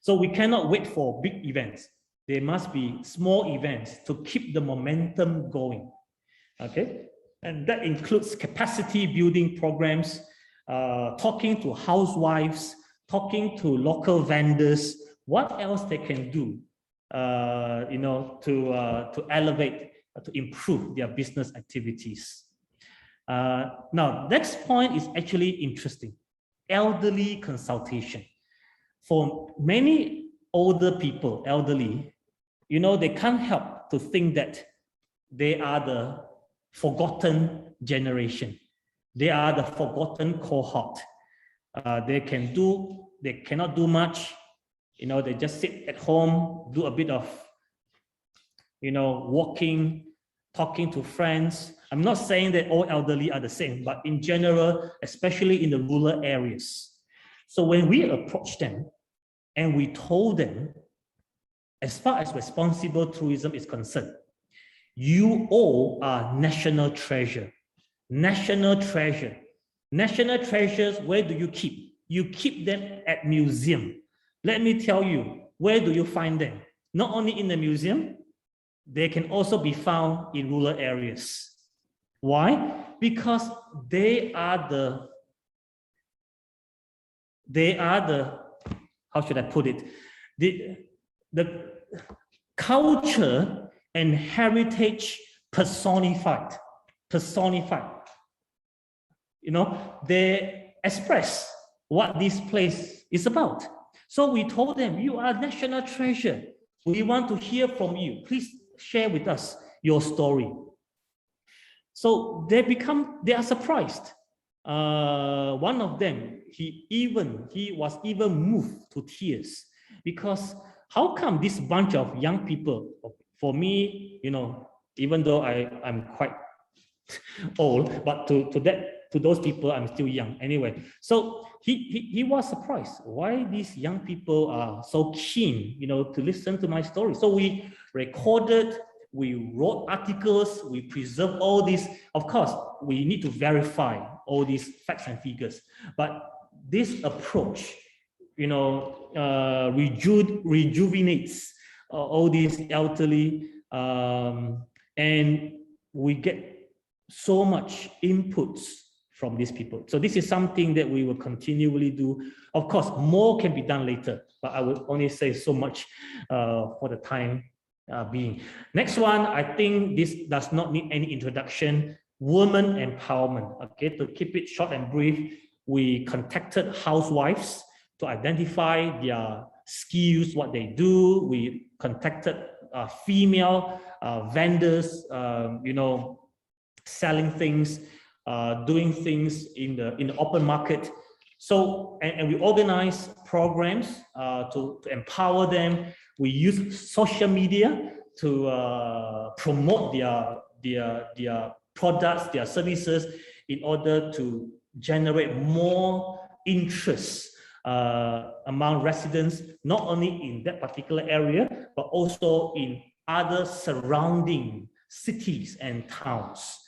So we cannot wait for big events. There must be small events to keep the momentum going, okay? And that includes capacity building programs, talking to housewives, talking to local vendors, what else they can do, you know, to elevate to improve their business activities. Now, next point is actually interesting. Elderly consultation. For many older people, elderly, you know, they can't help to think that they are the forgotten generation. They are the forgotten cohort. They cannot do much. You know, they just sit at home, do a bit of, you know, walking, talking to friends. I'm not saying that all elderly are the same, but in general, especially in the rural areas. So when we approached them and we told them, as far as responsible tourism is concerned, you all are national treasure. National treasure. National treasures, where do you keep? You keep them at museum. Let me tell you, where do you find them? Not only in the museum, they can also be found in rural areas. Why? Because they are the, how should I put it? The culture and heritage personified. You know, they express what this place is about. So we told them, you are national treasure. We want to hear from you. Please share with us your story. So they are surprised. One of them, he was even moved to tears, because how come this bunch of young people, for me, you know, even though I'm quite old, but to those people, I'm still young anyway. So he was surprised why these young people are so keen, you know, to listen to my story. So we recorded, we wrote articles, we preserved all this. Of course, we need to verify all these facts and figures. But this approach, you know, rejuvenates all these elderly, and we get so much inputs from these people. So this is something that we will continually do. Of course, more can be done later, but I will only say so much for the time being. Next one, I think this does not need any introduction. Women empowerment. Okay, to keep it short and brief, we contacted housewives to identify their skills, what they do. We contacted female vendors, you know, selling things, doing things in the open market. So, and we organize programs to empower them. We use social media to promote their products, their services, in order to generate more interest among residents, not only in that particular area, but also in other surrounding cities and towns.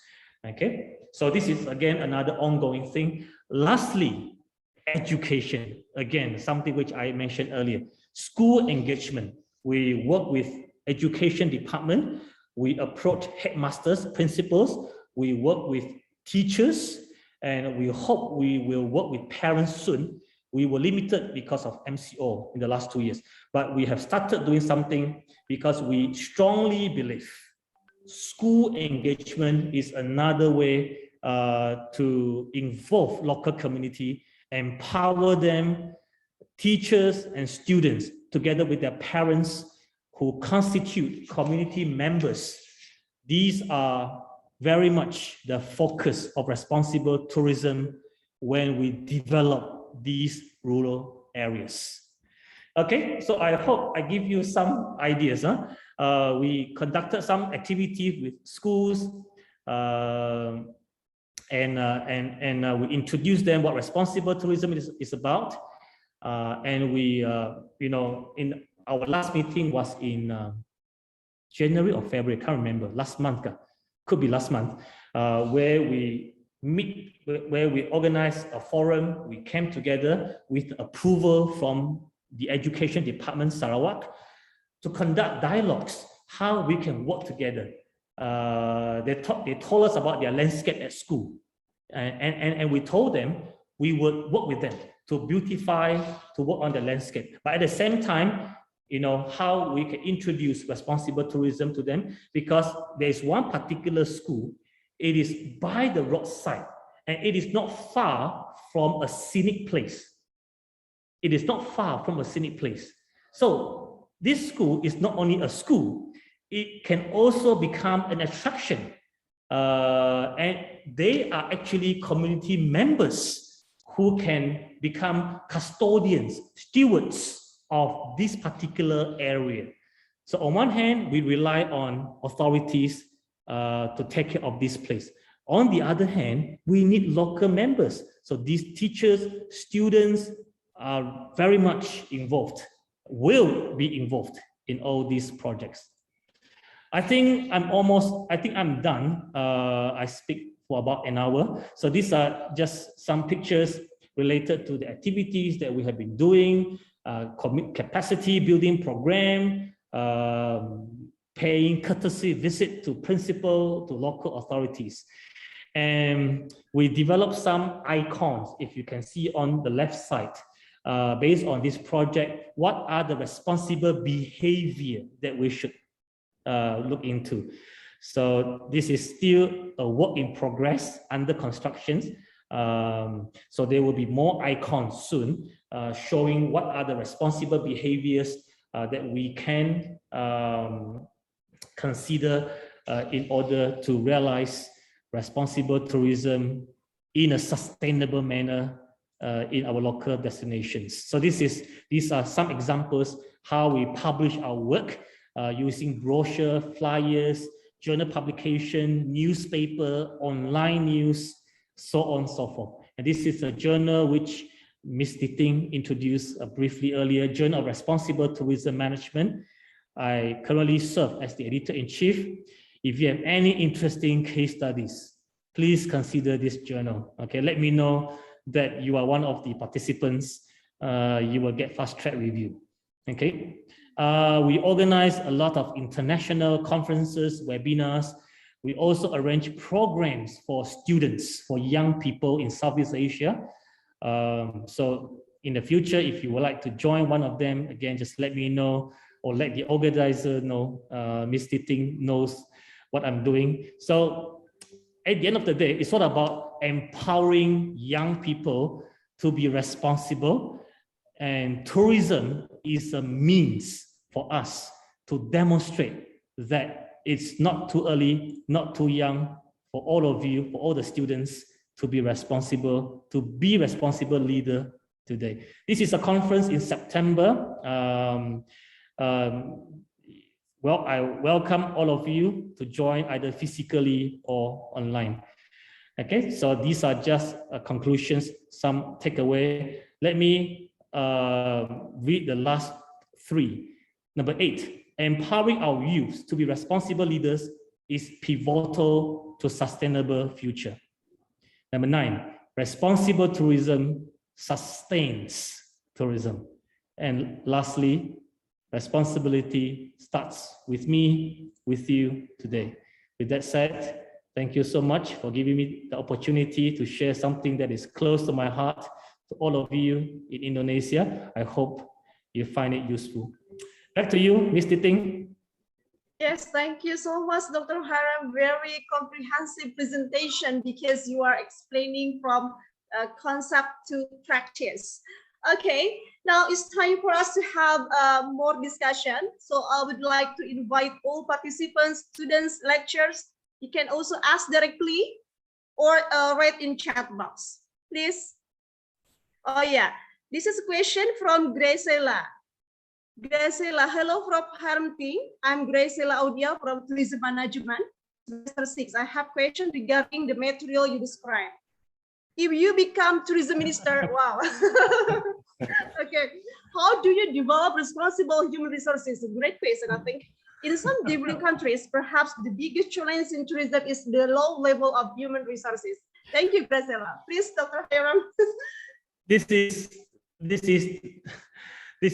Okay, so this is again another ongoing thing. Lastly, education. Again, something which I mentioned earlier. School engagement. We work with education department. We approach headmasters, principals. We work with teachers, and we hope we will work with parents soon. We were limited because of MCO in the last 2 years, but we have started doing something because we strongly believe school engagement is another way to involve local community, empower them, teachers and students, together with their parents who constitute community members. These are very much the focus of responsible tourism when we develop these rural areas. Okay, so I hope I give you some ideas. We conducted some activities with schools, and we introduced them what responsible tourism is about. And we, you know, in our last meeting was in January or February, I can't remember, last month, could be last month, where we organized a forum. We came together with approval from the Education Department, Sarawak, to conduct dialogues, how we can work together. They told us about their landscape at school. And we told them we would work with them to beautify, to work on the landscape. But at the same time, how we can introduce responsible tourism to them, because there is one particular school. It is by the roadside and it is not far from a scenic place. It is not far from a scenic place. So this school is not only a school, it can also become an attraction. And they are actually community members who can become custodians, stewards of this particular area. So on one hand, we rely on authorities to take care of this place. On the other hand, we need local members. So these teachers, students are very much involved, will be involved in all these projects. I think I'm done. I speak for about an hour. So these are just some pictures related to the activities that we have been doing, capacity building program, paying courtesy visit to principal, to local authorities. And we developed some icons, if you can see on the left side, based on this project. What are the responsible behavior that we should look into? So this is still a work in progress, under construction. So there will be more icons soon showing what are the responsible behaviors that we can consider in order to realize responsible tourism in a sustainable manner in our local destinations. So these are some examples how we publish our work using brochure, flyers, journal publication, newspaper, online news, so on and so forth. And this is a journal which Ms. Titing introduced briefly earlier, Journal of Responsible Tourism Management. I currently serve as the editor-in-chief. If you have any interesting case studies, please consider this journal. Okay, let me know that you are one of the participants. You will get fast-track review. Okay, we organize a lot of international conferences, webinars. We also arrange programs for students, for young people in Southeast Asia. So in the future, if you would like to join one of them, again, just let me know, or let the organizer know. Ms. Titing knows what I'm doing. So at the end of the day, it's all about empowering young people to be responsible, and tourism is a means for us to demonstrate that it's not too early, not too young for all of you, for all the students to be responsible leader today. This is a conference in September. Well, I welcome all of you to join either physically or online. Okay, so these are just conclusions, some takeaway. Let me read the last three. Number 8, empowering our youth to be responsible leaders is pivotal to sustainable future. Number 9, responsible tourism sustains tourism. And lastly, responsibility starts with me, with you today. With that said, thank you so much for giving me the opportunity to share something that is close to my heart to all of you in Indonesia. I hope you find it useful. Back to you, Ms. Titing. Yes, thank you so much, Dr. Hiram. Very comprehensive presentation, because you are explaining from concept to practice. Okay, now it's time for us to have more discussion. So I would like to invite all participants, students, lecturers. You can also ask directly or write in chat box, please. Oh yeah, this is a question from Graciela. Graciela, hello from Hiram Ting. I'm Graciela Audia from Tourism Management, semester 6. I have a question regarding the material you described. If you become tourism minister, wow. Okay, how do you develop responsible human resources? A great question, I think. In some developing countries, perhaps the biggest challenge in tourism is the low level of human resources. Thank you, Graciela. Please, Dr. Hiram. This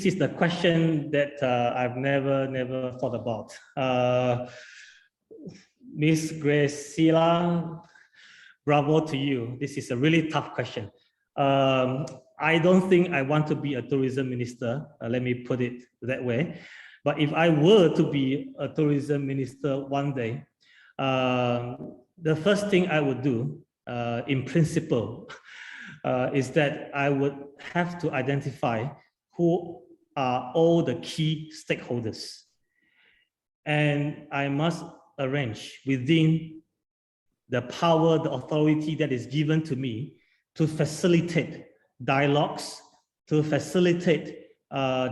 is the question that I've never thought about. Miss Graciela, bravo to you. This is a really tough question. I don't think I want to be a tourism minister, let me put it that way. But if I were to be a tourism minister one day, the first thing I would do, in principle, is that I would have to identify who are all the key stakeholders. And I must arrange within the power, the authority that is given to me to facilitate dialogues, to facilitate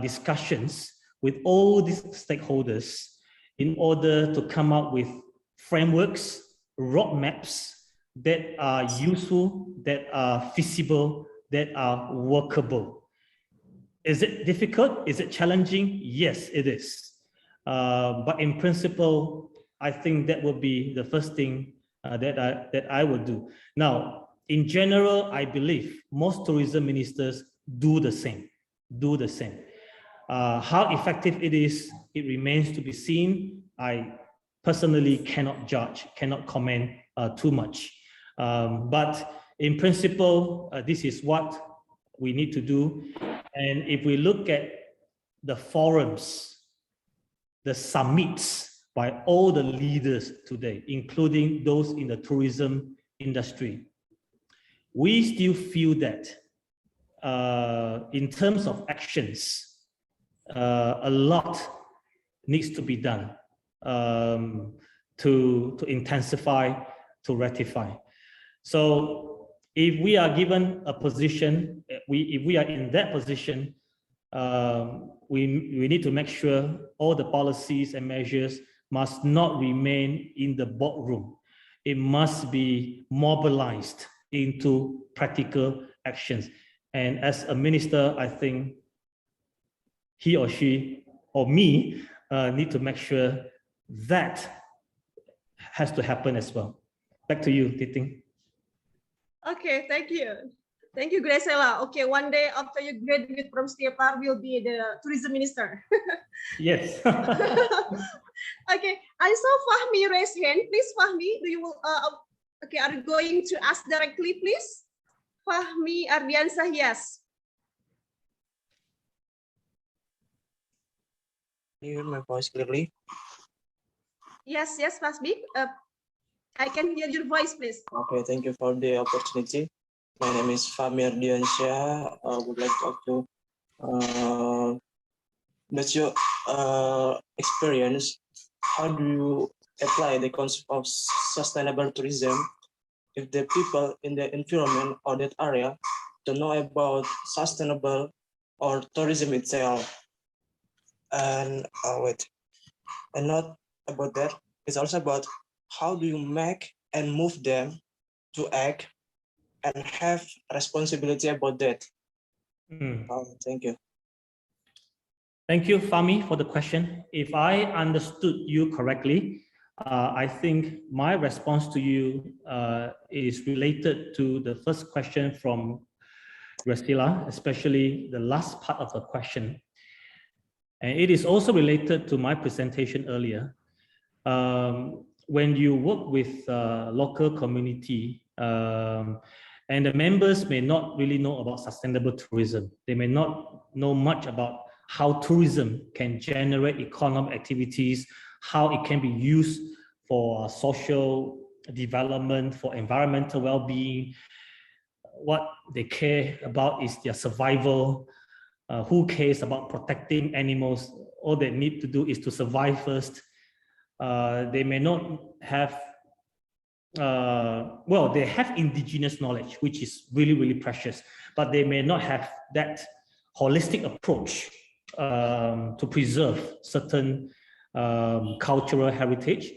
discussions with all these stakeholders in order to come up with frameworks, roadmaps that are useful, that are feasible, that are workable. Is it difficult? Is it challenging? Yes, it is. But in principle, I think that would be the first thing that I would do. Now, in general, I believe most tourism ministers do the same. How effective it is, it remains to be seen. I personally cannot judge, cannot comment too much. But in principle, this is what we need to do. And if we look at the forums, the summits by all the leaders today, including those in the tourism industry, we still feel that in terms of actions, a lot needs to be done to intensify, to ratify. So if we are given a position, if we are in that position, we need to make sure all the policies and measures must not remain in the boardroom. It must be mobilized into practical actions. And as a minister, I think he or she or me need to make sure that has to happen as well. Back to you, Titing. Okay, thank you. Thank you, Graciela. Okay, one day after you graduate from STIEPAR, will be the tourism minister. Yes. Okay, I saw Fahmi raise hand. Please, Fahmi, do you okay, are you going to ask directly, please? Fahmi Ardiansah, yes. Can you hear my voice clearly? Yes, Fahmi. I can hear your voice, please. Okay, thank you for the opportunity. My name is Fahmi Ardiansah. I would like to that's your experience. How do you apply the concept of sustainable tourism if the people in the environment or that area don't know about sustainable or tourism itself? And and not about that, it's also about how do you make and move them to act and have responsibility about that. Thank you. Thank you, Fahmi, for the question. If I understood you correctly, I think my response to you is related to the first question from Graciela, especially the last part of the question. And it is also related to my presentation earlier. When you work with local community, and the members may not really know about sustainable tourism. They may not know much about how tourism can generate economic activities, how it can be used for social development, for environmental well-being. What they care about is their survival. Who cares about protecting animals? All they need to do is to survive first. They may not have, well, they have indigenous knowledge, which is really, really precious, but they may not have that holistic approach to preserve certain cultural heritage.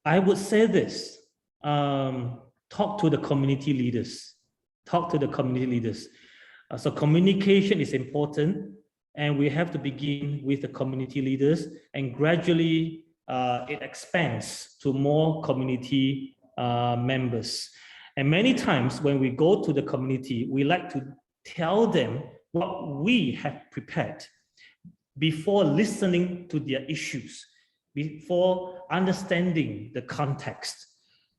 I would say this, talk to the community leaders, so communication is important, and we have to begin with the community leaders, and gradually it expands to more community members. And many times when we go to the community, we like to tell them what we have prepared before listening to their issues, before understanding the context.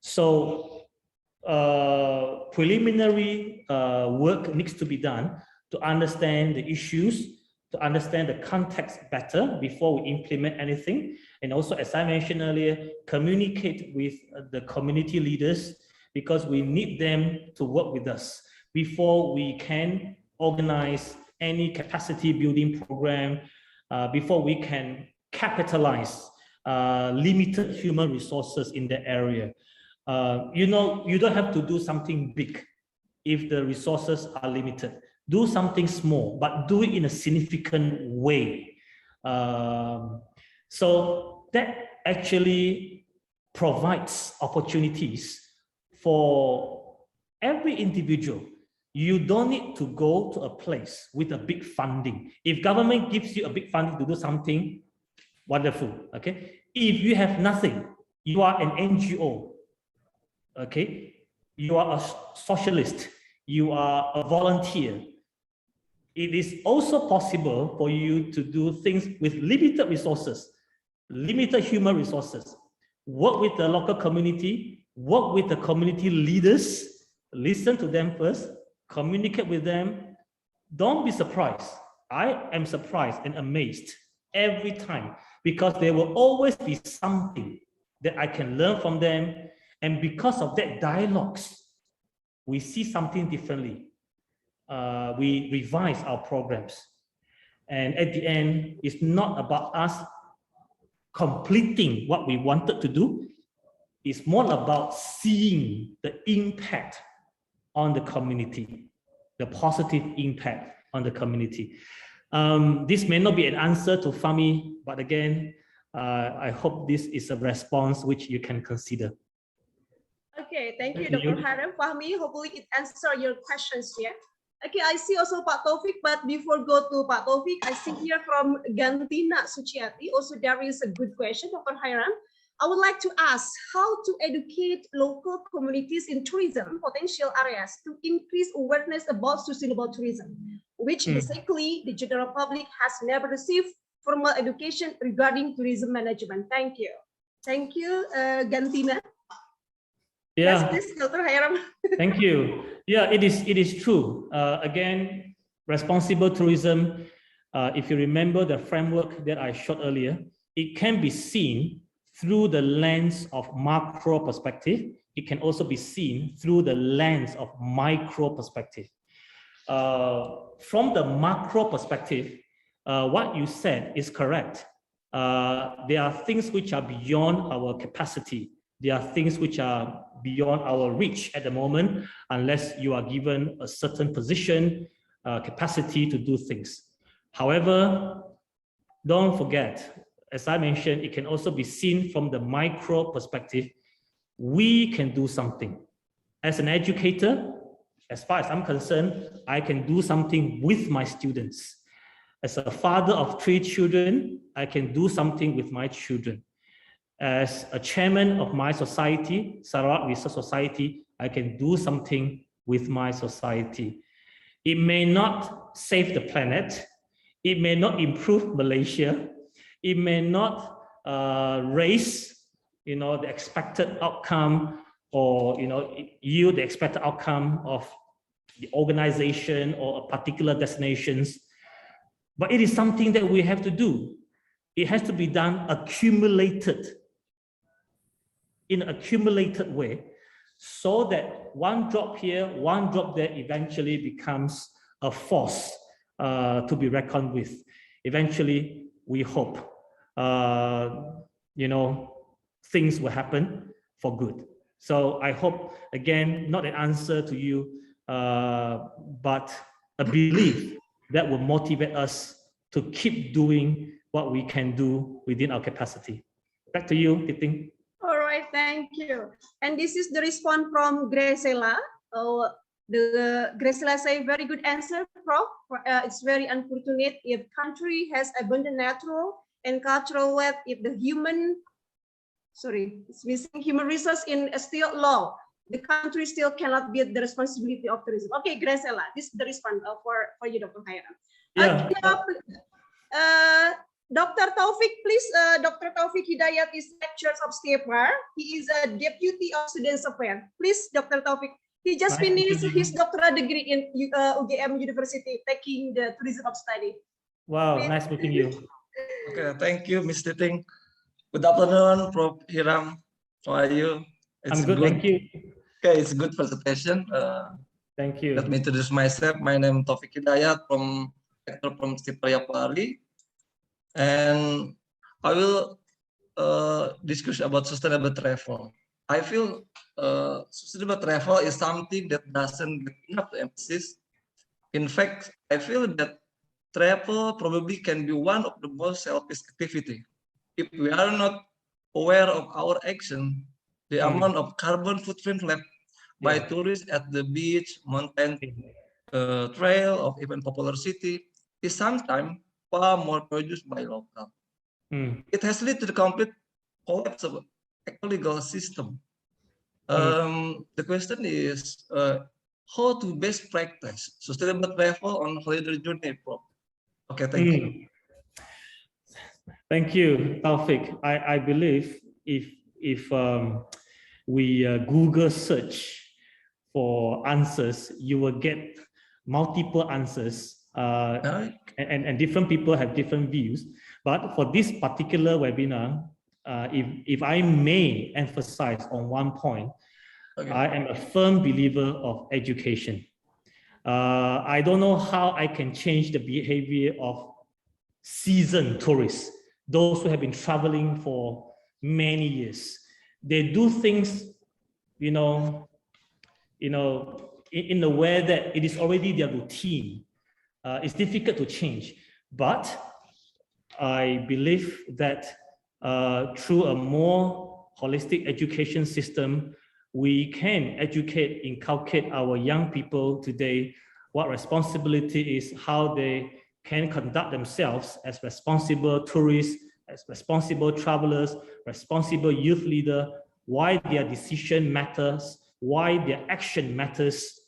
So preliminary work needs to be done to understand the issues, to understand the context better before we implement anything. And also, as I mentioned earlier, communicate with the community leaders, because we need them to work with us before we can organize any capacity building program, before we can capitalize limited human resources in the area. You don't have to do something big if the resources are limited. Do something small, but do it in a significant way. So that actually provides opportunities for every individual. You don't need to go to a place with a big funding. If government gives you a big funding to do something, wonderful, okay? If you have nothing, you are an NGO, okay? You are a socialist, you are a volunteer. It is also possible for you to do things with limited resources, limited human resources. Work with the local community, work with the community leaders, listen to them first, communicate with them. Don't be surprised. I am surprised and amazed every time, because there will always be something that I can learn from them. And because of that dialogues, we see something differently. We revise our programs. And at the end, it's not about us completing what we wanted to do. It's more about seeing the impact on the community, the positive impact on the community. This may not be an answer to Fahmi, but again, I hope this is a response which you can consider. Okay, thank you, Dr. Hiram. Fahmi, hopefully it answers your questions here. Okay, I see also Pak Taufik, but before go to Pak Taufik, I see here from Gantina Suciati, also there is a good question, Dr. Hiram. I would like to ask how to educate local communities in tourism potential areas to increase awareness about sustainable tourism, which basically the general public has never received formal education regarding tourism management. Thank you. Thank you, Gantina. Yeah. Yes, please, Dr. Hiram. Thank you. Yeah, it is true. Again, responsible tourism, if you remember the framework that I showed earlier, it can be seen through the lens of macro perspective. It can also be seen through the lens of micro perspective. From the macro perspective, what you said is correct. There are things which are beyond our capacity. There are things which are beyond our reach at the moment, unless you are given a certain position, capacity to do things. However, don't forget, as I mentioned, it can also be seen from the micro perspective. We can do something. As an educator, as far as I'm concerned, I can do something with my students. As a father of 3 children, I can do something with my children. As a chairman of my society, Sarawak Research Society, I can do something with my society. It may not save the planet. It may not improve Malaysia. It may not raise, the expected outcome, or yield the expected outcome of the organization or a particular destinations. But it is something that we have to do. It has to be done in an accumulated way, so that one drop here, one drop there eventually becomes a force to be reckoned with. Eventually, we hope, things will happen for good. So I hope, again, not an answer to you, but a belief that will motivate us to keep doing what we can do within our capacity. Back to you, Titing. All right, thank you. And this is the response from Gresela. The Gresela say very good answer, Prof. It's very unfortunate if country has abundant natural and cultural wealth, if the it's missing human resource in still low. The country still cannot bear the responsibility of tourism. Okay, Gresela, this is the response for you, Dr. Hiram. Yeah. Dr. Taufik, please. Dr. Taufik Hidayat is lecturer of STIEPAR. He is a deputy of Students Affairs. Please, Dr. Taufik, He just Nice meeting finished you. his doctoral degree in UGM University, taking the tourism of study. Wow, nice meeting you. Okay, thank you, Mr. Ting. Good afternoon, Prof. Hiram. How are you? I'm good, thank you. Okay, it's a good presentation. Thank you. Let me introduce myself. My name is Taufik Hidayat from STIEPAR-Eurasia, and I will discuss about sustainable travel. I feel sustainable travel is something that doesn't get enough emphasis. In fact, I feel that travel probably can be one of the most selfish activity. If we are not aware of our action, the amount of carbon footprint left by tourists at the beach, mountain trail, or even popular city is sometimes far more produced by local. It has led to the complete collapse of ecological system. The question is how to best practice sustainable travel on holiday journey. Okay, thank you. Thank you, Taufik. I believe if we Google search for answers, you will get multiple answers, and different people have different views. But for this particular webinar, if I may emphasize on one point, I am a firm believer of education. I don't know how I can change the behavior of seasoned tourists, those who have been traveling for many years. They do things, in a way that it is already their routine. It's difficult to change, but I believe that through a more holistic education system, we can educate, inculcate our young people today what responsibility is, how they can conduct themselves as responsible tourists, as responsible travelers, responsible youth leader, why their decision matters, why their action matters.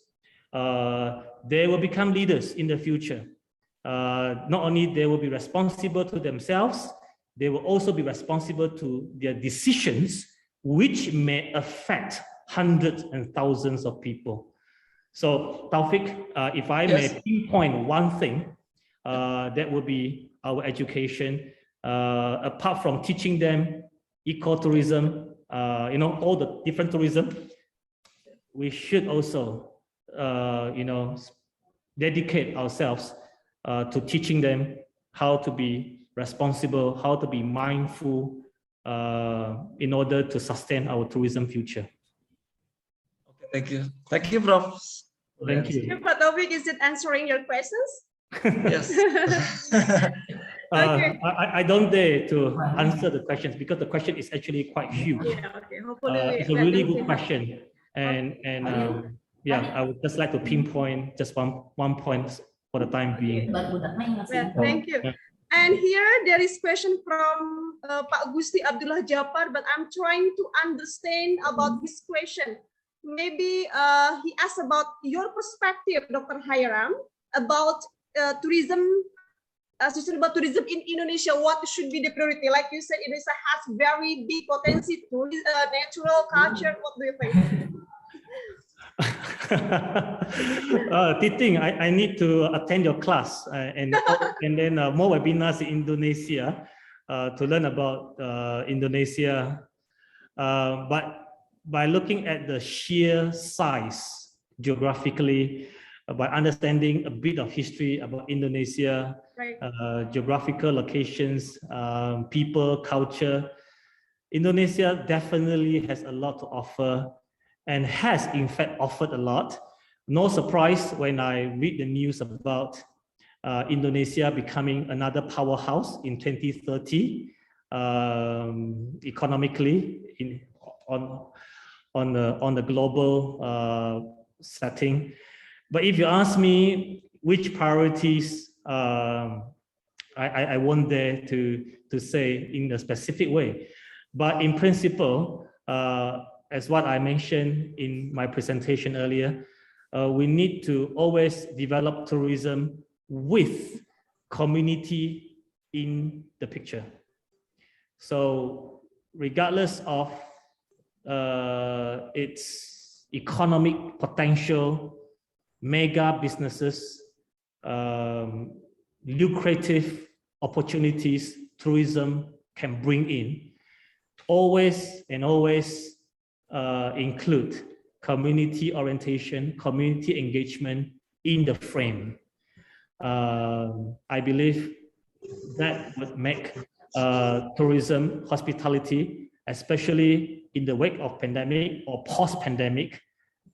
They will become leaders in the future. Not only they will be responsible to themselves, they will also be responsible to their decisions, which may affect hundreds and thousands of people. So, Taufik, if I may pinpoint one thing, that would be our education. Apart from teaching them ecotourism, all the different tourism, we should also, dedicate ourselves to teaching them how to be responsible, how to be mindful, in order to sustain our tourism future. Okay, thank you. Thank you, Prof. Thank you. Pak Taufik, is it answering your questions? Yes. I don't dare to answer the questions because the question is actually quite huge. It's a really good question, and I would just like to pinpoint just one point for the time being. Well, thank you. And here there is question from Pak Gusti Abdullah Japar, but I'm trying to understand about this question. Maybe he asked about your perspective, Dr. Hiram, about tourism, sustainable tourism in Indonesia. What should be the priority? Like you said, Indonesia has very big potential, natural culture. What do you think? Titing, I need to attend your class and then more webinars in Indonesia to learn about Indonesia. But by looking at the sheer size geographically, by understanding a bit of history about Indonesia, geographical locations, people, culture, Indonesia definitely has a lot to offer and has in fact offered a lot. No surprise when I read the news about Indonesia becoming another powerhouse in 2030 economically on the global setting. But if you ask me which priorities, I won't dare to say in a specific way. But in principle, as what I mentioned in my presentation earlier, we need to always develop tourism with community in the picture. So regardless of its economic potential, mega businesses, lucrative opportunities tourism can bring in, always include community orientation, community engagement in the frame. I believe that would make tourism, hospitality, especially in the wake of pandemic or post-pandemic,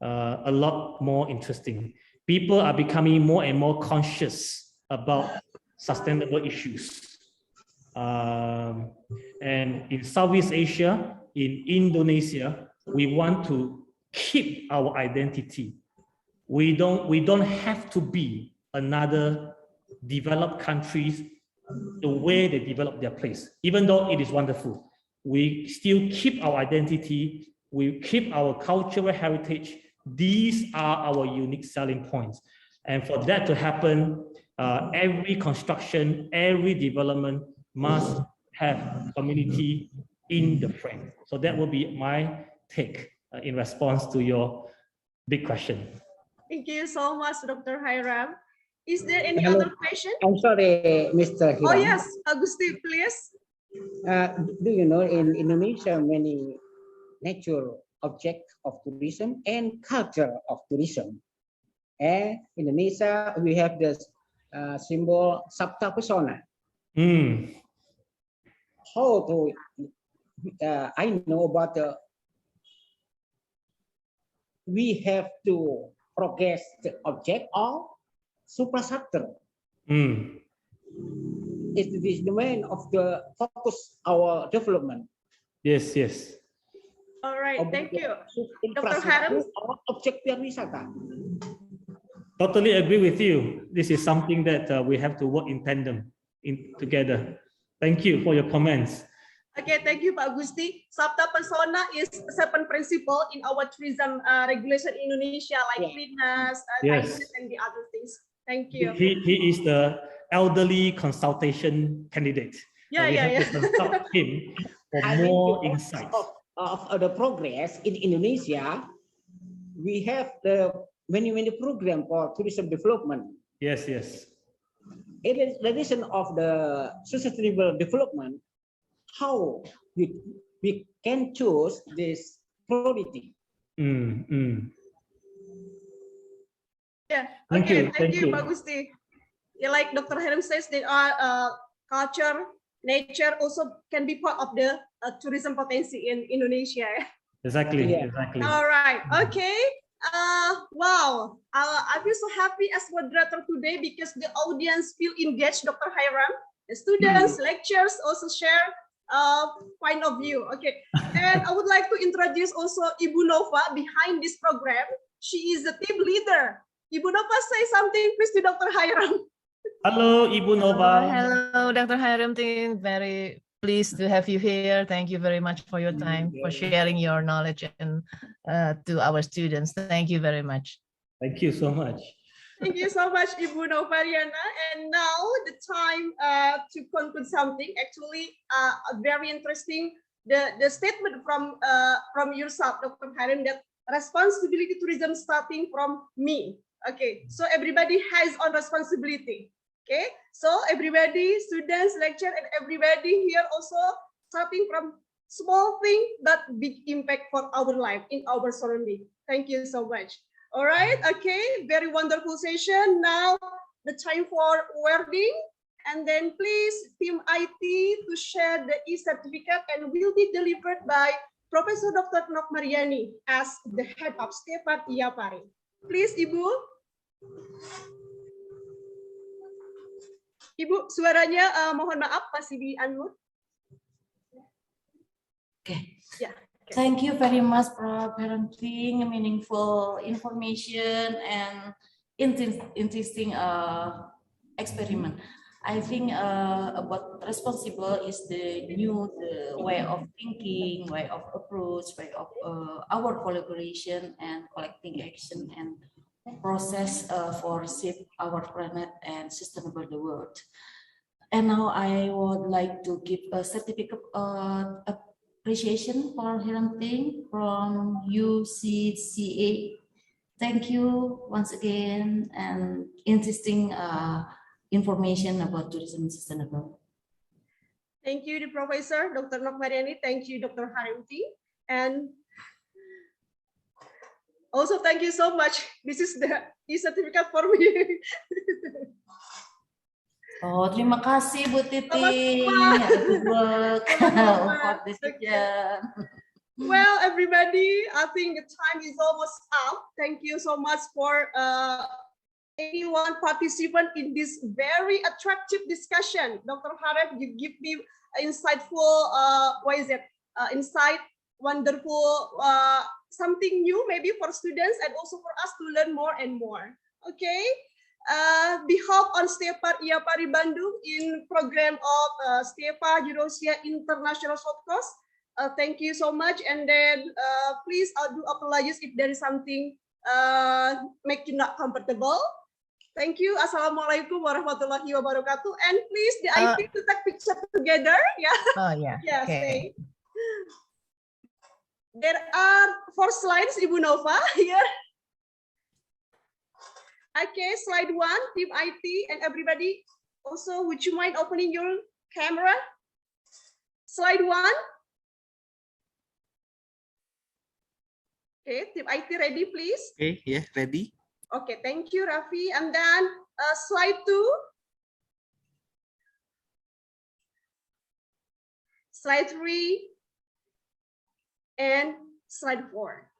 a lot more interesting. People are becoming more and more conscious about sustainable issues. And in Southeast Asia, in Indonesia, we want to keep our identity. We don't have to be another developed countries the way they develop their place. Even though it is wonderful, we still keep our identity, we keep our cultural heritage. These are our unique selling points. And for that to happen, every construction, every development must have community in the frame. So that will be my take in response to your big question. Thank you so much, Dr. Hiram. Is there any other question? I'm sorry, Mr. Hiram. Oh yes, Agusti, please. Do you know in Indonesia many natural objects of tourism and culture of tourism? And Indonesia, we have this symbol Sabta Pesona. How to I know about the we have to progress the object or suprastructure. It is the main of the focus our development. Yes, yes. All right, thank you. Dr. Hiram. Object wisata. Totally agree with you. This is something that we have to work in tandem together. Thank you for your comments. Okay, thank you, Pak Gusti. Sabta Pesona is 7 principle in our tourism regulation in Indonesia, like cleanliness, and the other things. Thank you. He is the elderly consultation candidate. Yeah, we have to consult him for more insights. Of the progress in Indonesia, we have the many program for tourism development. Yes, yes. In addition of the sustainable development, how we can choose this priority. Yeah. Thank okay. you. Thank you, Pak Gusti. Yeah, like Dr. Hiram says, that culture, nature also can be part of the tourism potential in Indonesia. Exactly. Yeah. Exactly. All right. Okay. Wow. I feel so happy as moderator today because the audience feel engaged, Dr. Hiram. The students, lecturers also share point of view. Okay. And I would like to introduce also Ibu Nova behind this program. She is the team leader. Ibu Nova, say something please to Dr. Hiram. Hello, Ibu Nova. Hello, Dr. Hiram Ting. Very pleased to have you here. Thank you very much for your time, for sharing your knowledge and to our students. Thank you very much. Thank you so much. Thank you so much, Ibu Novariana. And now the time to conclude something. Actually, very interesting. The statement from yourself, Dr. Hiram, that responsibility tourism starting from me. Okay, so everybody has on responsibility. Okay, so everybody, students, lecturer, and everybody here also starting from small thing but big impact for our life in our surrounding. Thank you so much. All right, okay, very wonderful session. Now the time for awarding, and then please team IT to share the e-certificate and will be delivered by Professor Dr. Nok Mariani as the head of STIEPAR-Eurasia. Please, Ibu. Ibu, suaranya mohon maaf masih di unmute. Okay. Yeah. Thank you very much for presenting meaningful information and interesting experiment. I think about responsible is the way of thinking, way of approach, way of our collaboration and collecting action and process for save our planet and sustainable the world. And now I would like to give a certificate appreciation for Hiram Ting from UCSI. Thank you once again and interesting information about tourism and sustainable. Thank you, the Professor, Dr. Nokmariani. Thank you, Dr. Hiram Ting. And also, thank you so much. This is the e-certificate for me. Oh, terima kasih Bu Titing. Good work for this session. Well, everybody, I think the time is almost up. Thank you so much for anyone participant in this very attractive discussion. Dr. Hiram, you give me insightful, insight, wonderful, something new maybe for students and also for us to learn more and more. Okay. Behalf on STIEPAR-Eurasia Bandung in program of STIEPAR-Eurasia International Short Course. Thank you so much. And then please do apologize if there is something make you not comfortable. Thank you. Assalamualaikum warahmatullahi wabarakatuh. And please the IT to take picture together. Yeah. Oh yeah. Yeah. Okay. There are 4 slides, Ibu Nova here. Okay, slide 1, Team IT and everybody. Also, would you mind opening your camera? Slide 1. Okay, Team IT ready, please? Okay, yeah, ready. Okay, thank you, Rafi. And then slide 2. Slide 3. And slide 4.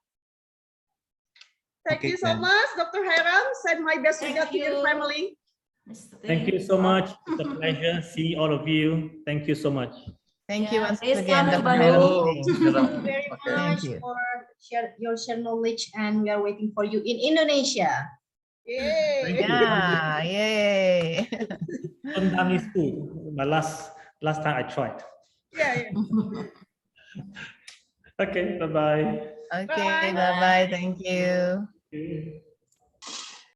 Thank you so much, Dr. Hiram. Send my best regards to your family. Thank you so much. It's a pleasure. See all of you. Thank you so much. Thank you once Please again, come to Dr. Bandung. Hiram Ting. Very Thank much you. for your share knowledge, and we are waiting for you in Indonesia. Yay! Thank you. Yeah, yay. Vietnamese food. My last time I tried. Yeah. Okay, bye-bye. Okay, Bye. bye-bye. Thank you. Okay.